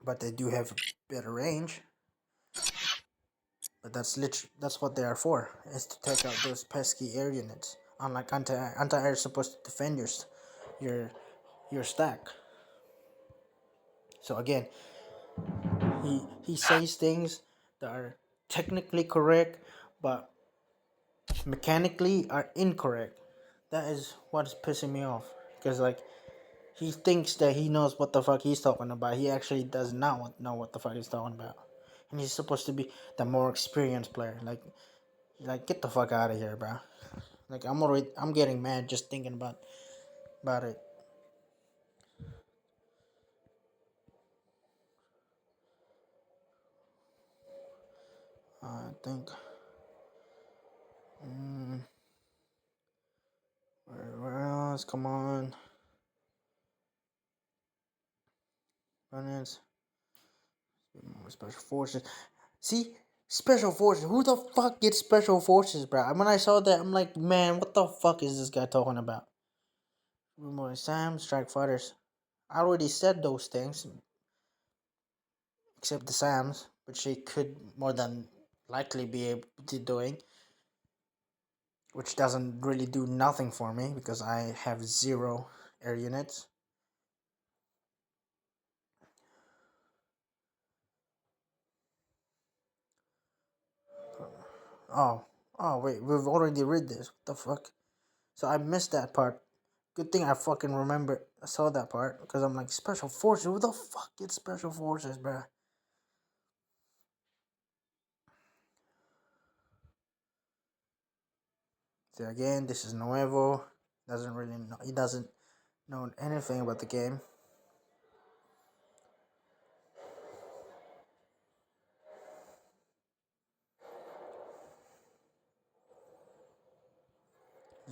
but they do have better range. But that's what they are for, is to take out those pesky air units. Unlike anti-air is supposed to defend your your stack. So again, he says things that are technically correct, but mechanically are incorrect. That is what is pissing me off. Because he thinks that he knows what the fuck he's talking about. He actually does not know what the fuck he's talking about. And he's supposed to be the more experienced player. Like get the fuck out of here, bro. Like I'm getting mad just thinking about it. I think. Where else? Come on. Finance. Special forces. See, special forces. Who the fuck gets special forces, bro? When I saw that, I'm like, man, what the fuck is this guy talking about? More Sam, strike fighters. I already said those things, except the Sams, which he could more than likely be able to doing, which doesn't really do nothing for me because I have 0 air units. Oh wait, we've already read this. What the fuck? So I missed that part. Good thing I fucking remember. I saw that part because I'm like, special forces. Who the fuck gets special forces, bruh? Again, this is Nuevo. Doesn't really know. He doesn't know anything about the game.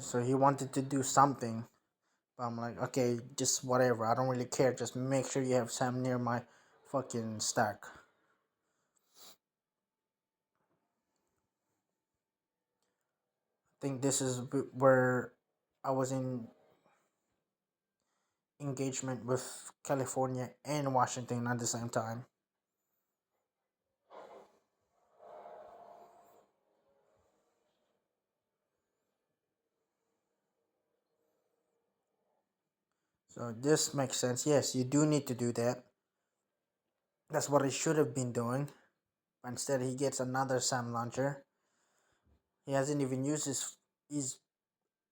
So he wanted to do something, but I'm like, okay, just whatever. I don't really care. Just make sure you have Sam near my fucking stack. I think this is where I was in engagement with California and Washington at the same time. So this makes sense. Yes, you do need to do that. That's what he should have been doing. But instead, he gets another SAM launcher. He hasn't even used his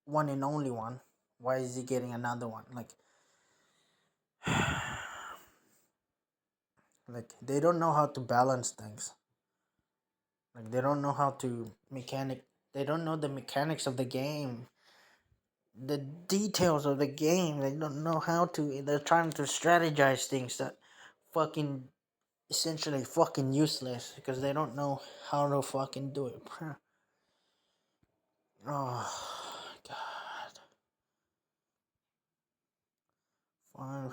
one and only one. Why is he getting another one? Like they don't know how to balance things. Like they don't know how to mechanic. They don't know the mechanics of the game, the details of the game. They don't know how to. They're trying to strategize things that fucking essentially fucking useless because they don't know how to fucking do it. Oh God. Five.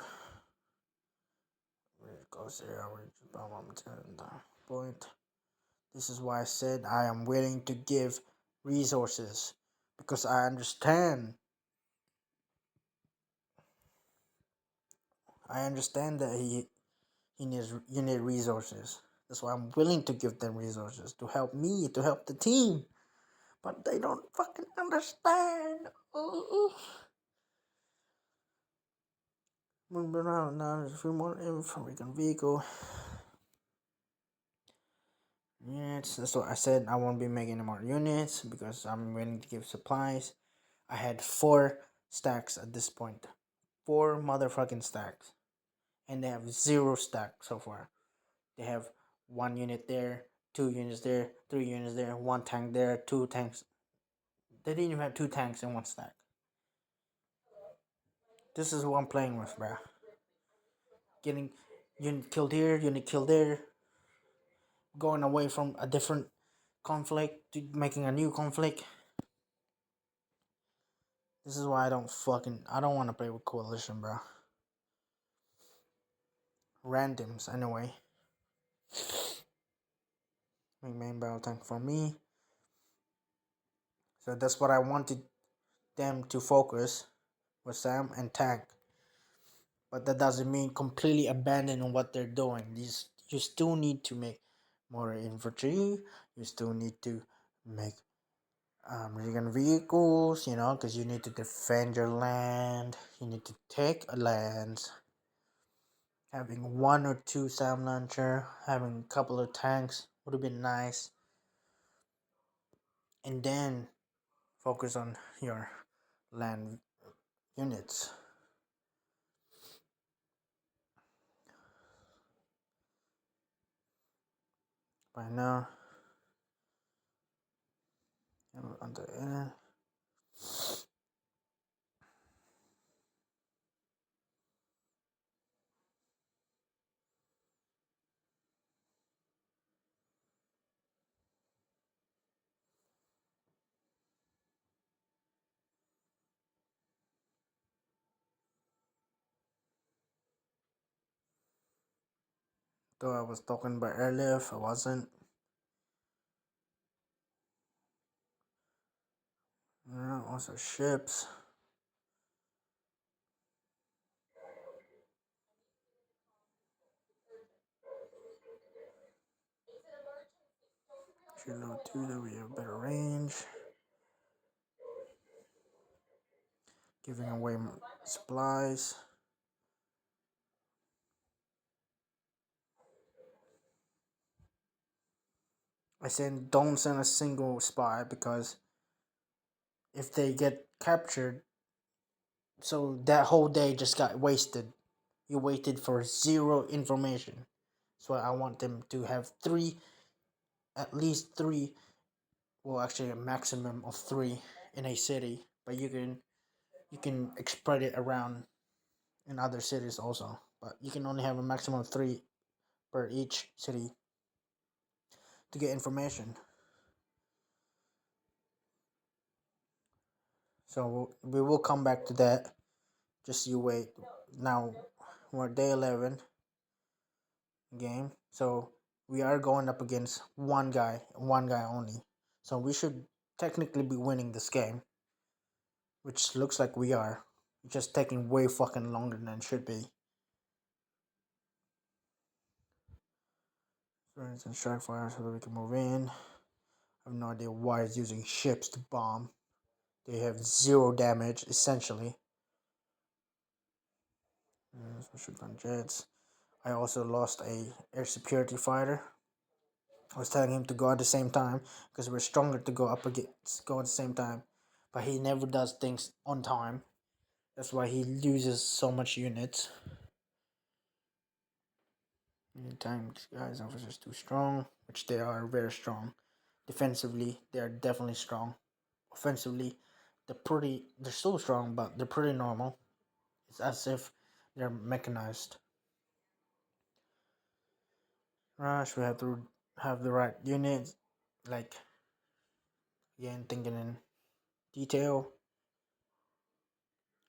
It goes there. Point. This is why I said I am willing to give resources because I understand. I understand that he needs you need resources. That's why I'm willing to give them resources to help me, to help the team. But they don't fucking understand. Oh. Moving around now, there's a few more American vehicle. Units. That's what I said. I won't be making any more units because I'm willing to give supplies. I had 4 stacks at this point. 4 motherfucking stacks. And they have 0 stacks so far. They have 1 unit there, 2 units there, 3 units there, 1 tank there, 2 tanks. They didn't even have 2 tanks in 1 stack. This is what I'm playing with, bruh. Getting unit killed here, unit killed there. Going away from a different conflict to making a new conflict. This is why I don't want to play with coalition, bro. Randoms, anyway. Make main battle tank for me. So that's what I wanted them to focus with Sam and tank. But that doesn't mean completely abandon what they're doing. You still need to make more infantry. You still need to make American vehicles, because you need to defend your land. You need to take lands. Having 1 or 2 SAM launcher, having a couple of tanks would have been nice. And then focus on your land units. By now, on the end. Though I was talking about airlift, I wasn't. Also ships. Kilo 2 that we have better range. Giving away supplies. I said don't send a single spy because if they get captured, so that whole day just got wasted. You waited for 0 information. So I want them to have 3, at least 3, well, actually a maximum of 3 in a city, but you can spread it around in other cities also. But you can only have a maximum of three per each city to get information. So we will come back to that. Just you wait. Now we're day 11 game, so we are going up against one guy only. So we should technically be winning this game, which looks like we are. It's just taking way fucking longer than it should be. For instance, strike fire so that we can move in. I have no idea why it's using ships to bomb. They have zero damage essentially. Shoot on jets. I also lost a air security fighter. I was telling him to go at the same time because we're stronger to go at the same time, but he never does things on time. That's why he loses so much units. Tanks, guys, officers too strong, which they are very strong. Defensively, they are definitely strong. Offensively, they're still strong, but they're pretty normal. It's as if they're mechanized. Rush, we have to have the right units, like again thinking in detail.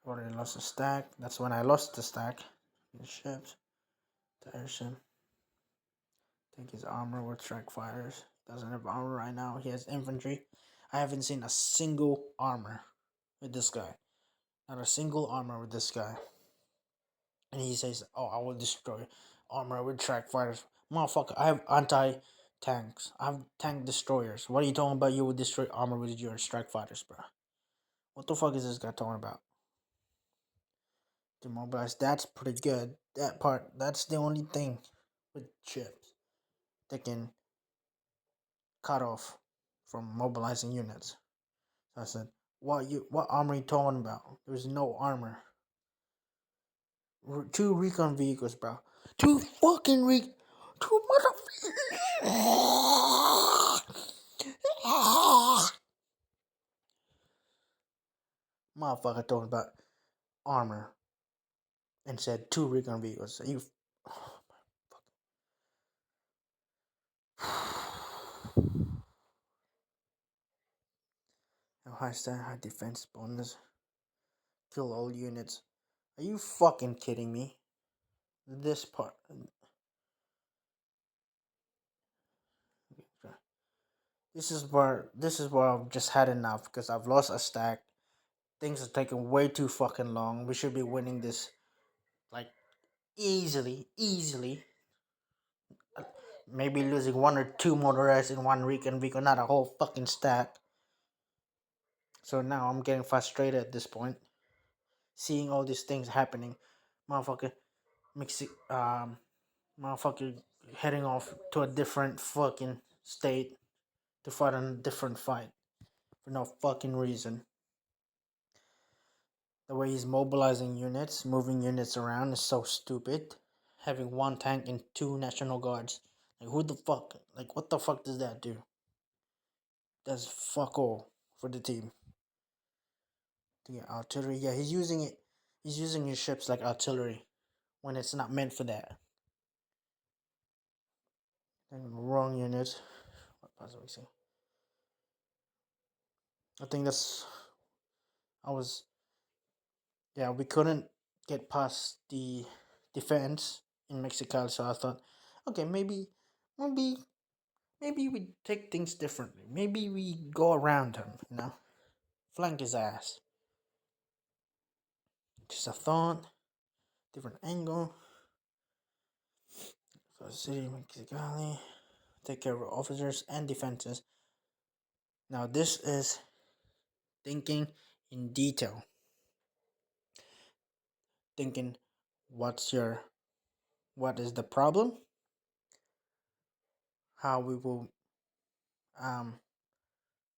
Already lost a stack. That's when I lost the stack. The ships. The airship. Take his armor with strike fighters. Doesn't have armor right now. He has infantry. I haven't seen a single armor with this guy. Not a single armor with this guy. And he says, "Oh, I will destroy armor with strike fighters." Motherfucker, I have anti tanks. I have tank destroyers. What are you talking about? You would destroy armor with your strike fighters, bro. What the fuck is this guy talking about? Demobilize. That's pretty good. That part. That's the only thing with ships that can cut off from mobilizing units. So I said, What armor are you talking about? There's no armor. Two recon vehicles, bro. Two fucking two motherfucker talking about armor and said two recon vehicles. You. High stat, high defense bonus. Kill all units. Are you fucking kidding me? This part. This is where I've just had enough because I've lost a stack. Things are taking way too fucking long. We should be winning this like easily. Maybe losing one or two motorized in one recon vehicle, not a whole fucking stack. So now I'm getting frustrated at this point, seeing all these things happening. Motherfucker, motherfucker heading off to a different fucking state to fight on a different fight for no fucking reason. The way he's mobilizing units, moving units around is so stupid. Having one tank and two National Guards. Like, who the fuck? Like, what the fuck does that do? That's fuck all for the team. The artillery, yeah, he's using it. He's using his ships like artillery when it's not meant for that. Wrong unit. What possibly say? I think that's. I was. Yeah, we couldn't get past the defense in Mexico, so I thought, okay, maybe, maybe we take things differently. Maybe we go around him, flank his ass. Just a thought, different angle. So city Mexicali, take care of officers and defenses. Now this is thinking in detail. Thinking, what is the problem? How we will, um,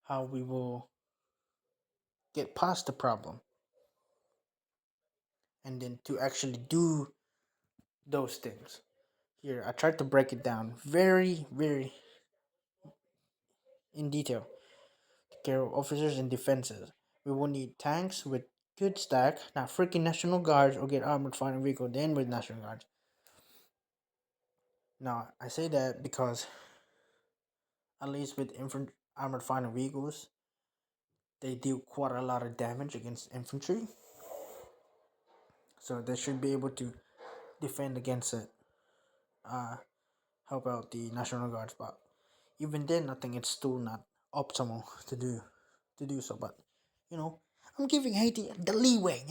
how we will get past the problem, and then to actually do those things. Here, I tried to break it down very in detail. care of officers and defenses. We will need tanks with good stack, not freaking National Guards, or get armored fighting vehicle then with National Guards. Now, I say that because at least with armored fighting vehicles, they deal quite a lot of damage against infantry. So they should be able to defend against it. Help out the National Guards, but even then, I think it's still not optimal to do so. But you know, I'm giving Haiti the leeway.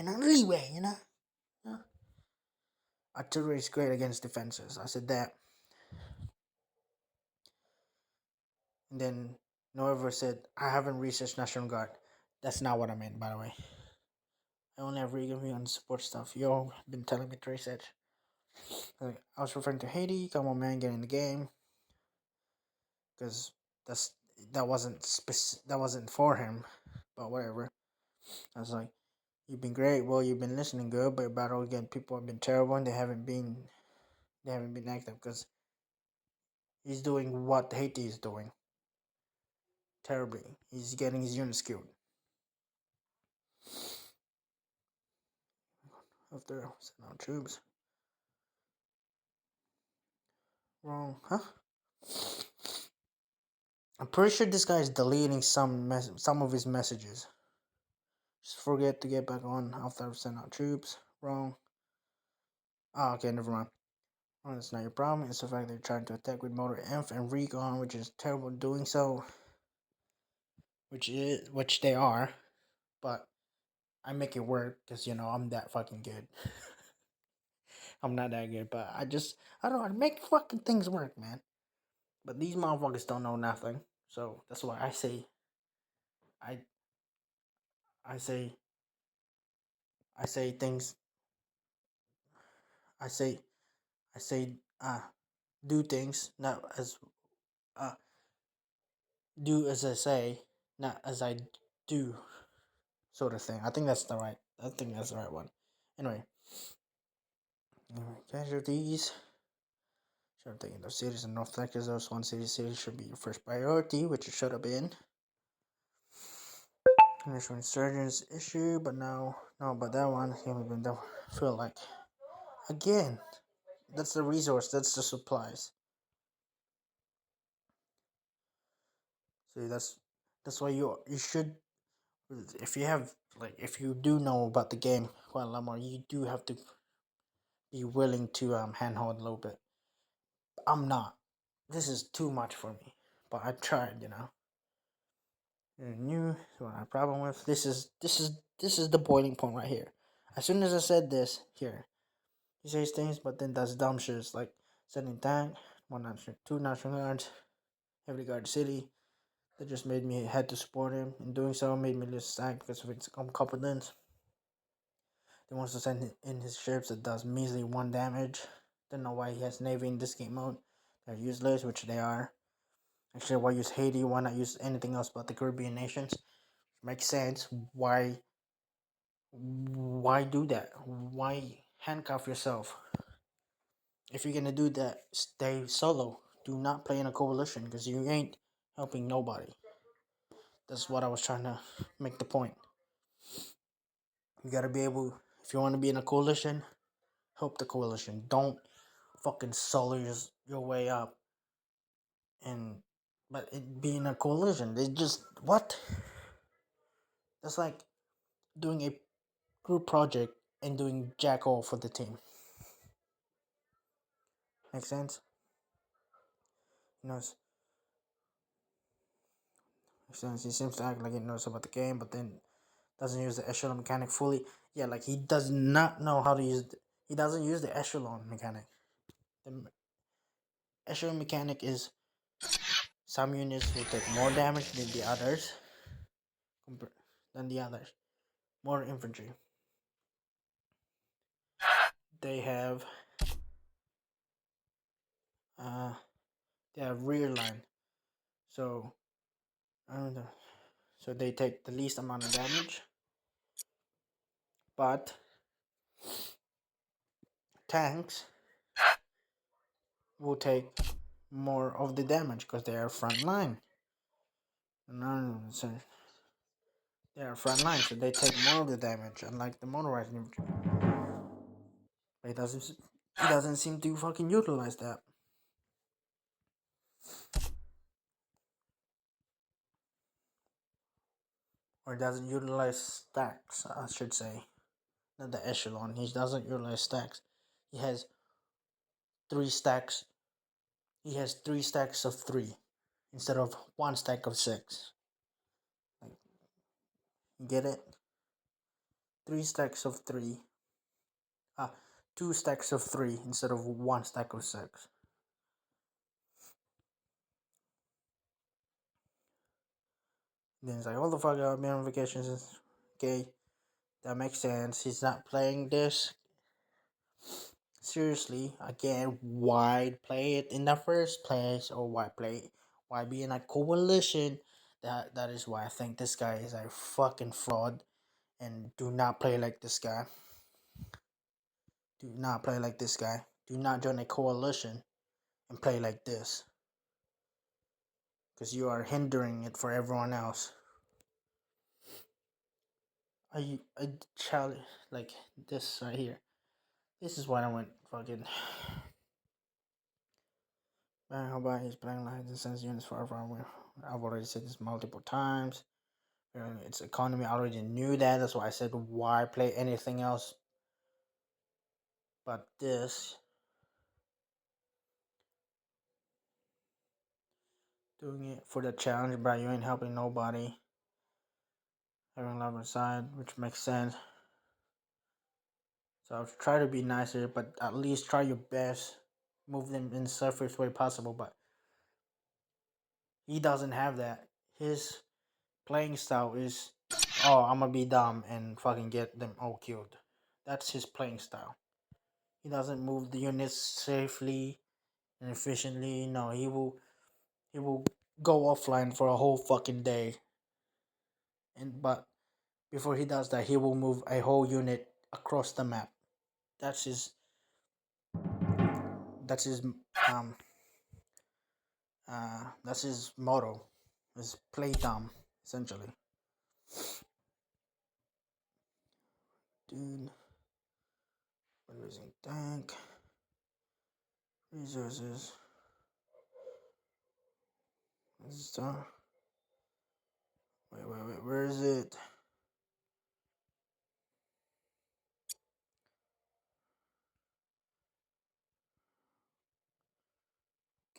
Artillery is great against defenses. I said that, and then no ever said I haven't researched National Guard. That's not what I meant, by the way. I only have reading on support stuff. You been telling me to research. Like, I was referring to Haiti. Come on, man, get in the game. Because that's that wasn't for him, but whatever. I was like, you've been great. Well, you've been listening good, but battle again, people have been terrible, and they haven't been active because he's doing what Haiti is doing terribly. He's getting his units killed. After sending out troops, wrong, huh? I'm pretty sure this guy is deleting some of his messages. Just forget to get back on after I've sent out troops. Wrong. Ah, okay, never mind. Well, that's not your problem. It's the fact they're trying to attack with motor inf and recon, which is terrible doing so. Which they are, but I make it work because I'm that fucking good. I'm not that good, but I don't know, I make fucking things work, man. But these motherfuckers don't know nothing, so that's why I I say I say things I say I say do things not as uh do as I say, not as I do, sort of thing. I think that's the right one. Anyway, casualties. Should taking those cities in North Texas, those one city should be your first priority, which it should have been. Initial insurgents issue, but no, but that one haven't been done. Feel like again, that's the resource, that's the supplies. See, that's why you should, if you have if you do know about the game quite a lot more, you do have to be willing to handhold a little bit. I'm not. This is too much for me, but I tried. New what I have a problem with this is the boiling point right here. As soon as I said this here, he says things, but then does dumb shit like sending tank, two national guards, heavily guard city. That just made me had to support him. In doing so, made me lose tank because of its incompetence. He wants to send in his ships that does measly 1 damage. Don't know why he has navy in this game mode. They're useless, which they are. Actually, why use Haiti? Why not use anything else but the Caribbean nations? Makes sense. Why do that? Why handcuff yourself? If you're gonna do that, stay solo. Do not play in a coalition because you ain't helping nobody. That's what I was trying to make the point. You gotta be able, if you want to be in a coalition, help the coalition. Don't fucking solo your way up. But it being a coalition, they just what? That's like doing a group project and doing jack all for the team. Make sense? You know, makes sense. He seems to act like he knows about the game, but then doesn't use the echelon mechanic fully. Yeah, like he does not know how to use. He doesn't use the echelon mechanic. The echelon mechanic is some units will take more damage than the others. Than the others, more infantry. They have uh, they have rear line, so I don't know. So they take the least amount of damage, but tanks will take more of the damage because they are front line. No, They are front line, so they take more of the damage, unlike the motorized infantry. But he doesn't seem to fucking utilize that. Or doesn't utilize stacks, I should say. Not the echelon. He doesn't utilize stacks. He has three stacks. He has three stacks of three instead of one stack of six. Like, you get it? Three stacks of three. Ah, two stacks of three instead of one stack of six. Then it's like, what the fuck, I've been on vacation since. Okay, that makes sense. He's not playing this. Seriously, again, why play it in the first place? Or why be in a coalition? That is why I think this guy is a fucking fraud. And do not play like this guy. Do not play like this guy. Do not join a coalition and play like this. Because you are hindering it for everyone else. I challenge like this right here. This is why I went fucking. Man, how about he's playing lines and sends units far away? I've already said this multiple times. Its economy, I already knew that. That's why I said why play anything else but this. Doing it for the challenge, but you ain't helping nobody. Having love inside, which makes sense. So I'll try to be nicer, but at least try your best. Move them in the safest way possible, but he doesn't have that. His playing style is, oh, I'm gonna be dumb and fucking get them all killed. That's his playing style. He doesn't move the units safely and efficiently. No, he will go offline for a whole fucking day. And but before he does that, he will move a whole unit across the map. That's his. That's his. Um. That's his motto. Is play dumb, essentially. Dude, we're losing tank resources. Wait, where is it?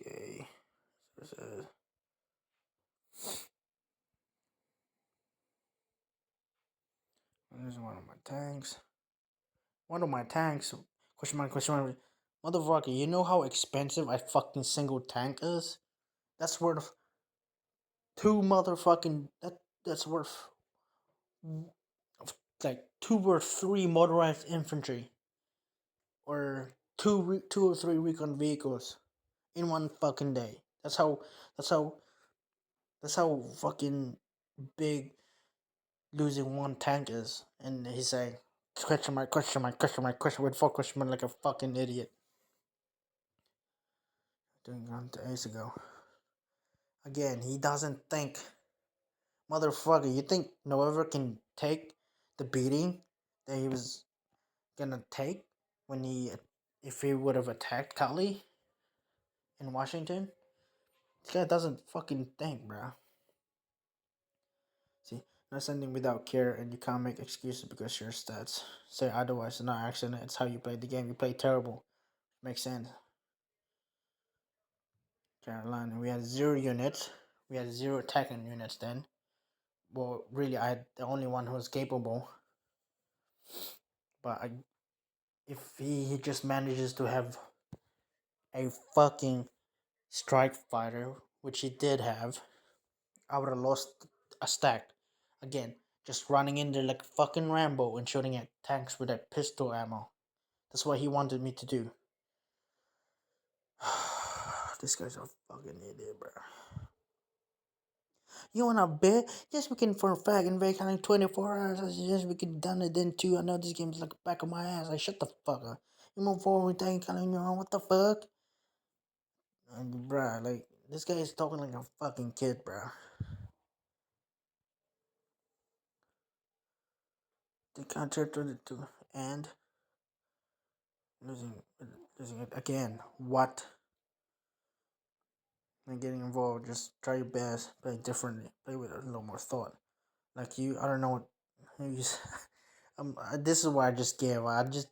Okay, resources. There's one of my tanks. One of my tanks. Question mark, question mark. Motherfucker, you know how expensive a fucking single tank is? That's worth two motherfucking. That's worth like two or three motorized infantry, or two or three recon vehicles in one fucking day. That's how. That's how fucking big losing one tank is. And he's saying, question mark, question mark, question mark, question with four question mark like a fucking idiot. Doing on days ago. Again, he doesn't think. Motherfucker, you think November can take the beating that he was gonna take when if he would have attacked Cali in Washington? This guy doesn't fucking think, bro. See, not sending without care, and you can't make excuses because your stats say otherwise. It's not accident. It's how you play the game. You play terrible. Makes sense. Carolina, we had zero units. We had zero attacking units then. Well, really, I had the only one who was capable. But if he just manages to have a fucking strike fighter, which he did have, I would have lost a stack. Again, just running in there like fucking Rambo and shooting at tanks with that pistol ammo. That's what he wanted me to do. This guy's a fucking idiot, bro. You wanna bet? Yes, we can for a fact in vacating 24 hours. Yes, we can done it then too. I know this game's like the back of my ass. Like, shut the fuck up. You move forward with that kind of, what the fuck? And, bruh, like, this guy is talking like a fucking kid, bruh. the counter to and losing losing it again. What? And getting involved. Just try your best. Play differently. Play with a little more thought. Like you, I don't know what. You, this is why I just gave. I just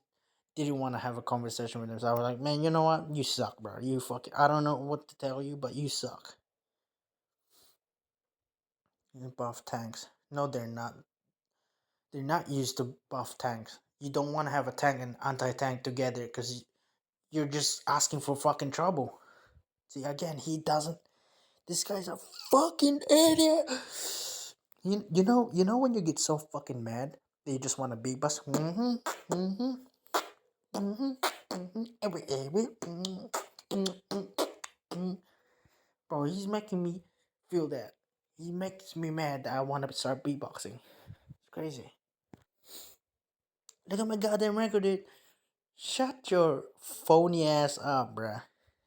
didn't want to have a conversation with him. So I was like, man, you know what? You suck, bro. You fucking. I don't know what to tell you, but you suck. You buff tanks. No, they're not. They're not used to buff tanks. You don't want to have a tank and anti-tank together because you're just asking for fucking trouble. See, again, he doesn't. This guy's a fucking idiot. You know when you get so fucking mad that you just want to beat bust. Bro, he's making me feel that. He makes me mad that I want to start beatboxing. It's crazy. Look at my goddamn record, dude. Shut your phony ass up, bruh.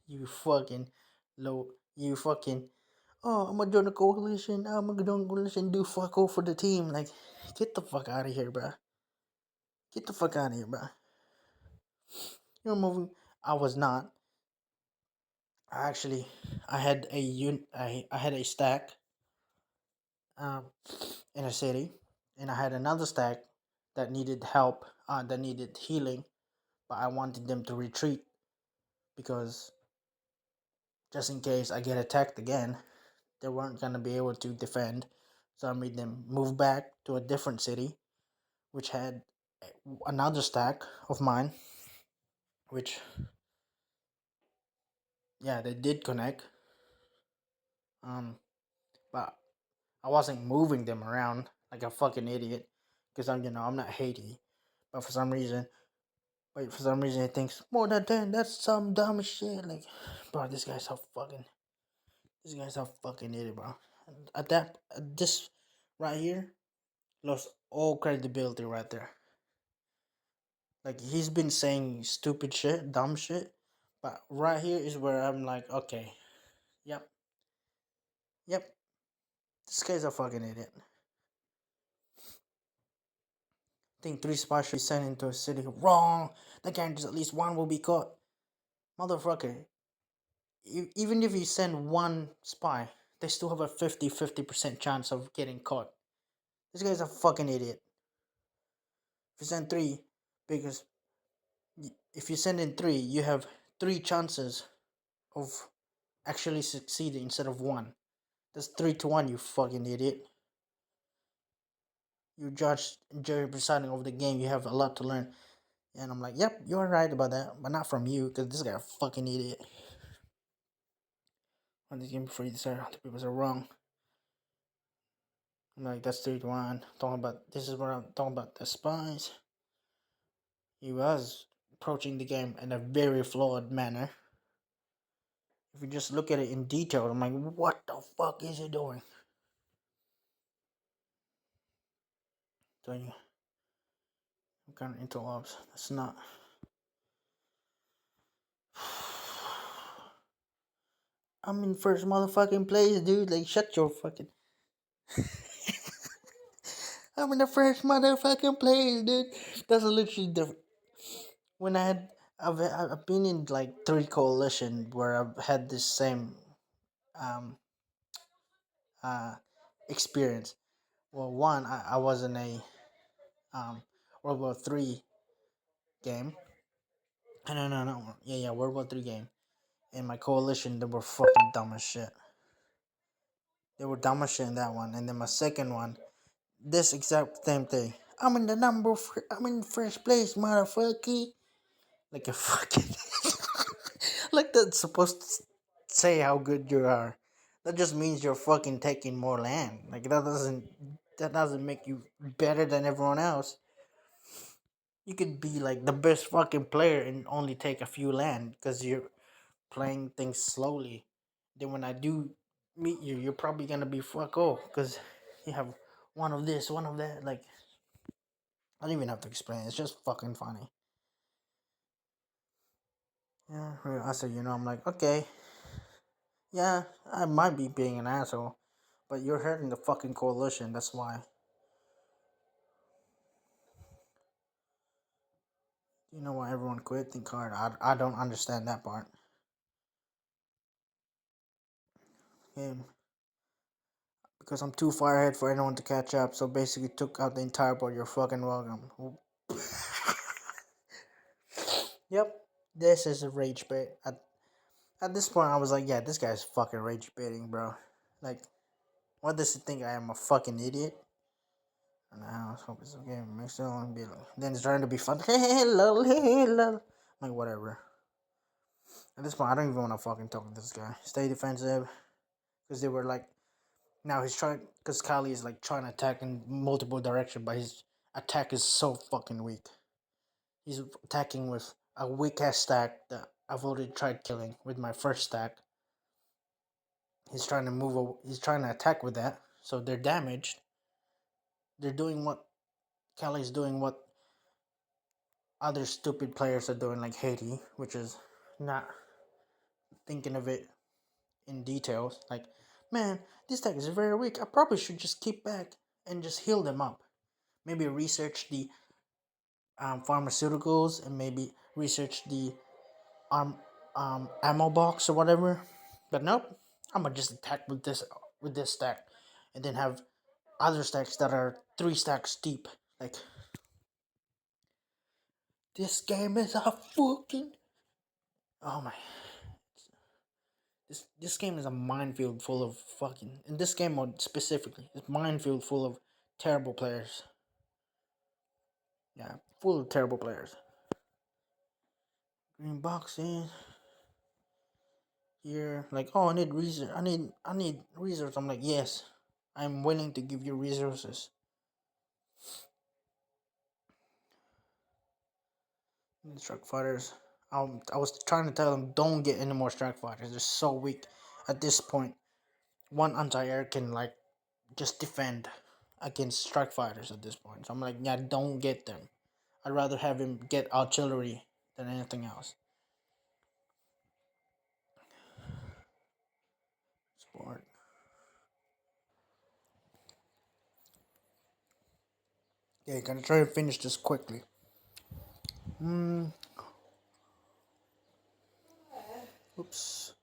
You fucking low. You fucking. Oh, I'm gonna join the coalition. I'm gonna join the coalition. Do fuck all for the team. Like, get the fuck out of here, bruh. Get the fuck out of here, bruh. You're moving. I was not. I actually, I had a stack, um, in a city, and I had another stack that needed help. That needed healing, but I wanted them to retreat because just in case I get attacked again, they weren't gonna be able to defend. So I made them move back to a different city, which had another stack of mine, which yeah, they did connect. Um, but I wasn't moving them around like a fucking idiot because I'm not Haiti. But for some reason, he thinks more than 10. That's some dumb shit. Like, bro, this guy's a fucking idiot, bro. This right here lost all credibility right there. Like he's been saying stupid shit, dumb shit, but right here is where I'm like, okay, yep, yep, this guy's a fucking idiot. I think 3 spies should be sent into a city. Wrong. That guarantees at least one will be caught. Motherfucker. Even if you send one spy, they still have a 50% chance of getting caught. This guy's a fucking idiot. If you send three, because if you send in three, you have three chances of actually succeeding instead of one. That's 3-1, you fucking idiot. You judge jury presiding over the game. You have a lot to learn. And I'm like, yep, you're right about that, but not from you, because this guy a fucking idiot. On this game before you decide the papers are wrong. I'm like, that's 3-1. Talking about this is where I'm talking about the spies. He was approaching the game in a very flawed manner. If you just look at it in detail, I'm like, what the fuck is he doing? So you, I'm kind of into ops. That's not. I'm in first motherfucking place, dude. Like, shut your fucking. I'm in the first motherfucking place, dude. That's literally the. When I've been in like 3 coalition where I've had this same um uh experience. Well, one I was in a um World War III game. No. Yeah, World War III game. And my coalition, they were fucking dumb as shit. They were dumb as shit in that one. And then my second one, this exact same thing. I'm in first place, motherfucker. Like a fucking. Like that's supposed to say how good you are. That just means you're fucking taking more land. Like that doesn't make you better than everyone else. You could be like the best fucking player and only take a few land because you're playing things slowly. Then when I do meet you, you're probably gonna be fuck off because you have one of this, one of that. Like I don't even have to explain. It's just fucking funny. Yeah, I said, I'm like, okay, yeah, I might be being an asshole, but you're hurting the fucking coalition. That's why. You know why everyone quit? Think hard. I don't understand that part. Yeah, because I'm too far ahead for anyone to catch up. So basically, took out the entire board. You're fucking welcome. Yep, this is a rage bait. At this point, I was like, yeah, this guy's fucking rage baiting, bro. Like, what does he think? I am a fucking idiot? And I hope it's okay. Makes it on be like, then it's trying to be fun. Hey, lol, hey, lol. Like, whatever. At this point, I don't even want to fucking talk to this guy. Stay defensive. Because they were like, now he's trying, because Kali is like trying to attack in multiple directions, but his attack is so fucking weak. He's attacking with a weak ass stack that I've already tried killing with my first stack. He's trying to he's trying to attack with that, so they're damaged. They're doing what Kali's doing, what other stupid players are doing, like Haiti, which is not thinking of it in details. Like, man, this deck is very weak. I probably should just keep back and just heal them up. Maybe research the pharmaceuticals and maybe research the ammo box or whatever. But nope, I'm gonna just attack with this stack, and then have other stacks that are 3 stacks deep. Like, this game is a fucking, oh my, this game is a minefield full of fucking, in this game mode specifically, it's minefield full of terrible players. Yeah, full of terrible players. Green boxes here, like, oh, I need research. I need resources. I'm like, yes, I'm willing to give you resources. Strike fighters. I was trying to tell them, don't get any more strike fighters. They're so weak at this point. One anti-air can like just defend against strike fighters at this point. So I'm like, yeah, don't get them. I'd rather have him get artillery than anything else. Sport. Yeah, gonna try to finish this quickly. Oops.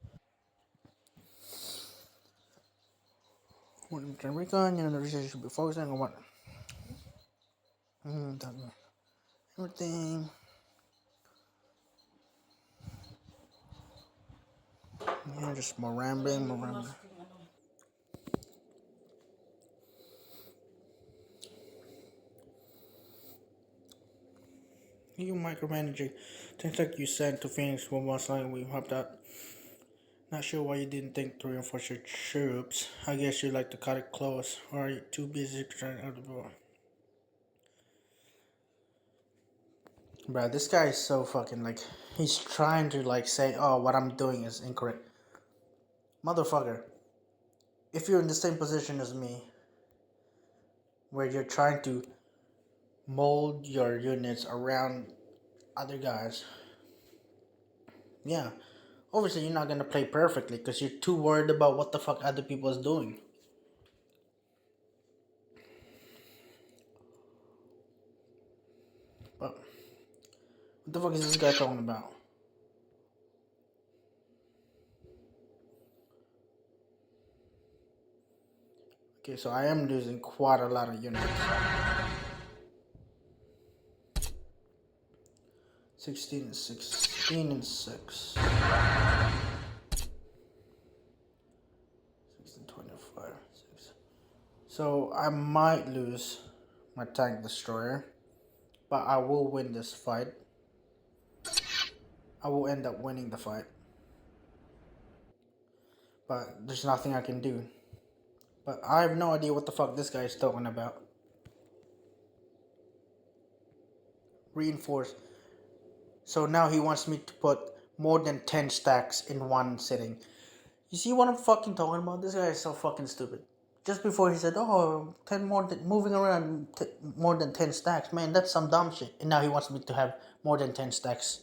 When can recon, the research should be focusing on what? Everything. Yeah, just more rambling, more rambling. You micromanaging. Things like you said to Phoenix when last night we hopped out. Not sure why you didn't think to reinforce your troops. I guess you like to cut it close, or are you too busy trying out the door? Bro, this guy is so fucking like, he's trying to like say, oh, what I'm doing is incorrect. Motherfucker, if you're in the same position as me, where you're trying to mold your units around other guys, yeah, obviously you're not gonna play perfectly because you're too worried about what the fuck other people is doing. But what the fuck is this guy talking about? Okay, so I am losing quite a lot of units. 16 and 16 and 6. 16, 25, 6. So I might lose my tank destroyer, but I will win this fight. I will end up winning the fight. But there's nothing I can do. But I have no idea what the fuck this guy is talking about. Reinforce. So now he wants me to put more than 10 stacks in one sitting. You see what I'm fucking talking about? This guy is so fucking stupid. Just before he said, oh, 10 more, moving around more than 10 stacks. Man, that's some dumb shit. And now he wants me to have more than 10 stacks.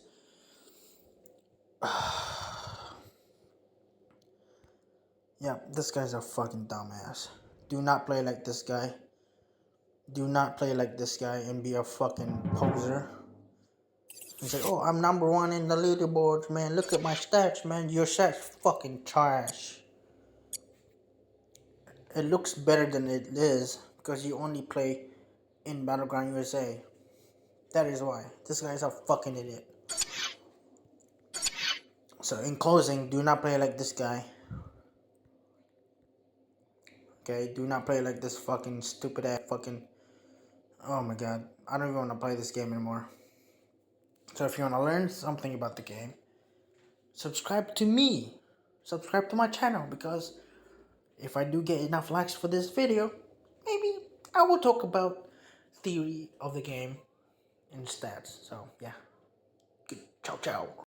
Yeah, this guy's a fucking dumbass. Do not play like this guy. Do not play like this guy and be a fucking poser. He said, "Oh, I'm number one in the leaderboards, man. Look at my stats, man. Your stats fucking trash. It looks better than it is because you only play in Battleground USA. That is why. This guy's a fucking idiot." So in closing, do not play like this guy. Okay, do not play like this fucking stupid ass fucking. Oh my god, I don't even want to play this game anymore. So if you want to learn something about the game, subscribe to me. Subscribe to my channel because if I do get enough likes for this video, maybe I will talk about theory of the game and stats. So yeah, ciao ciao.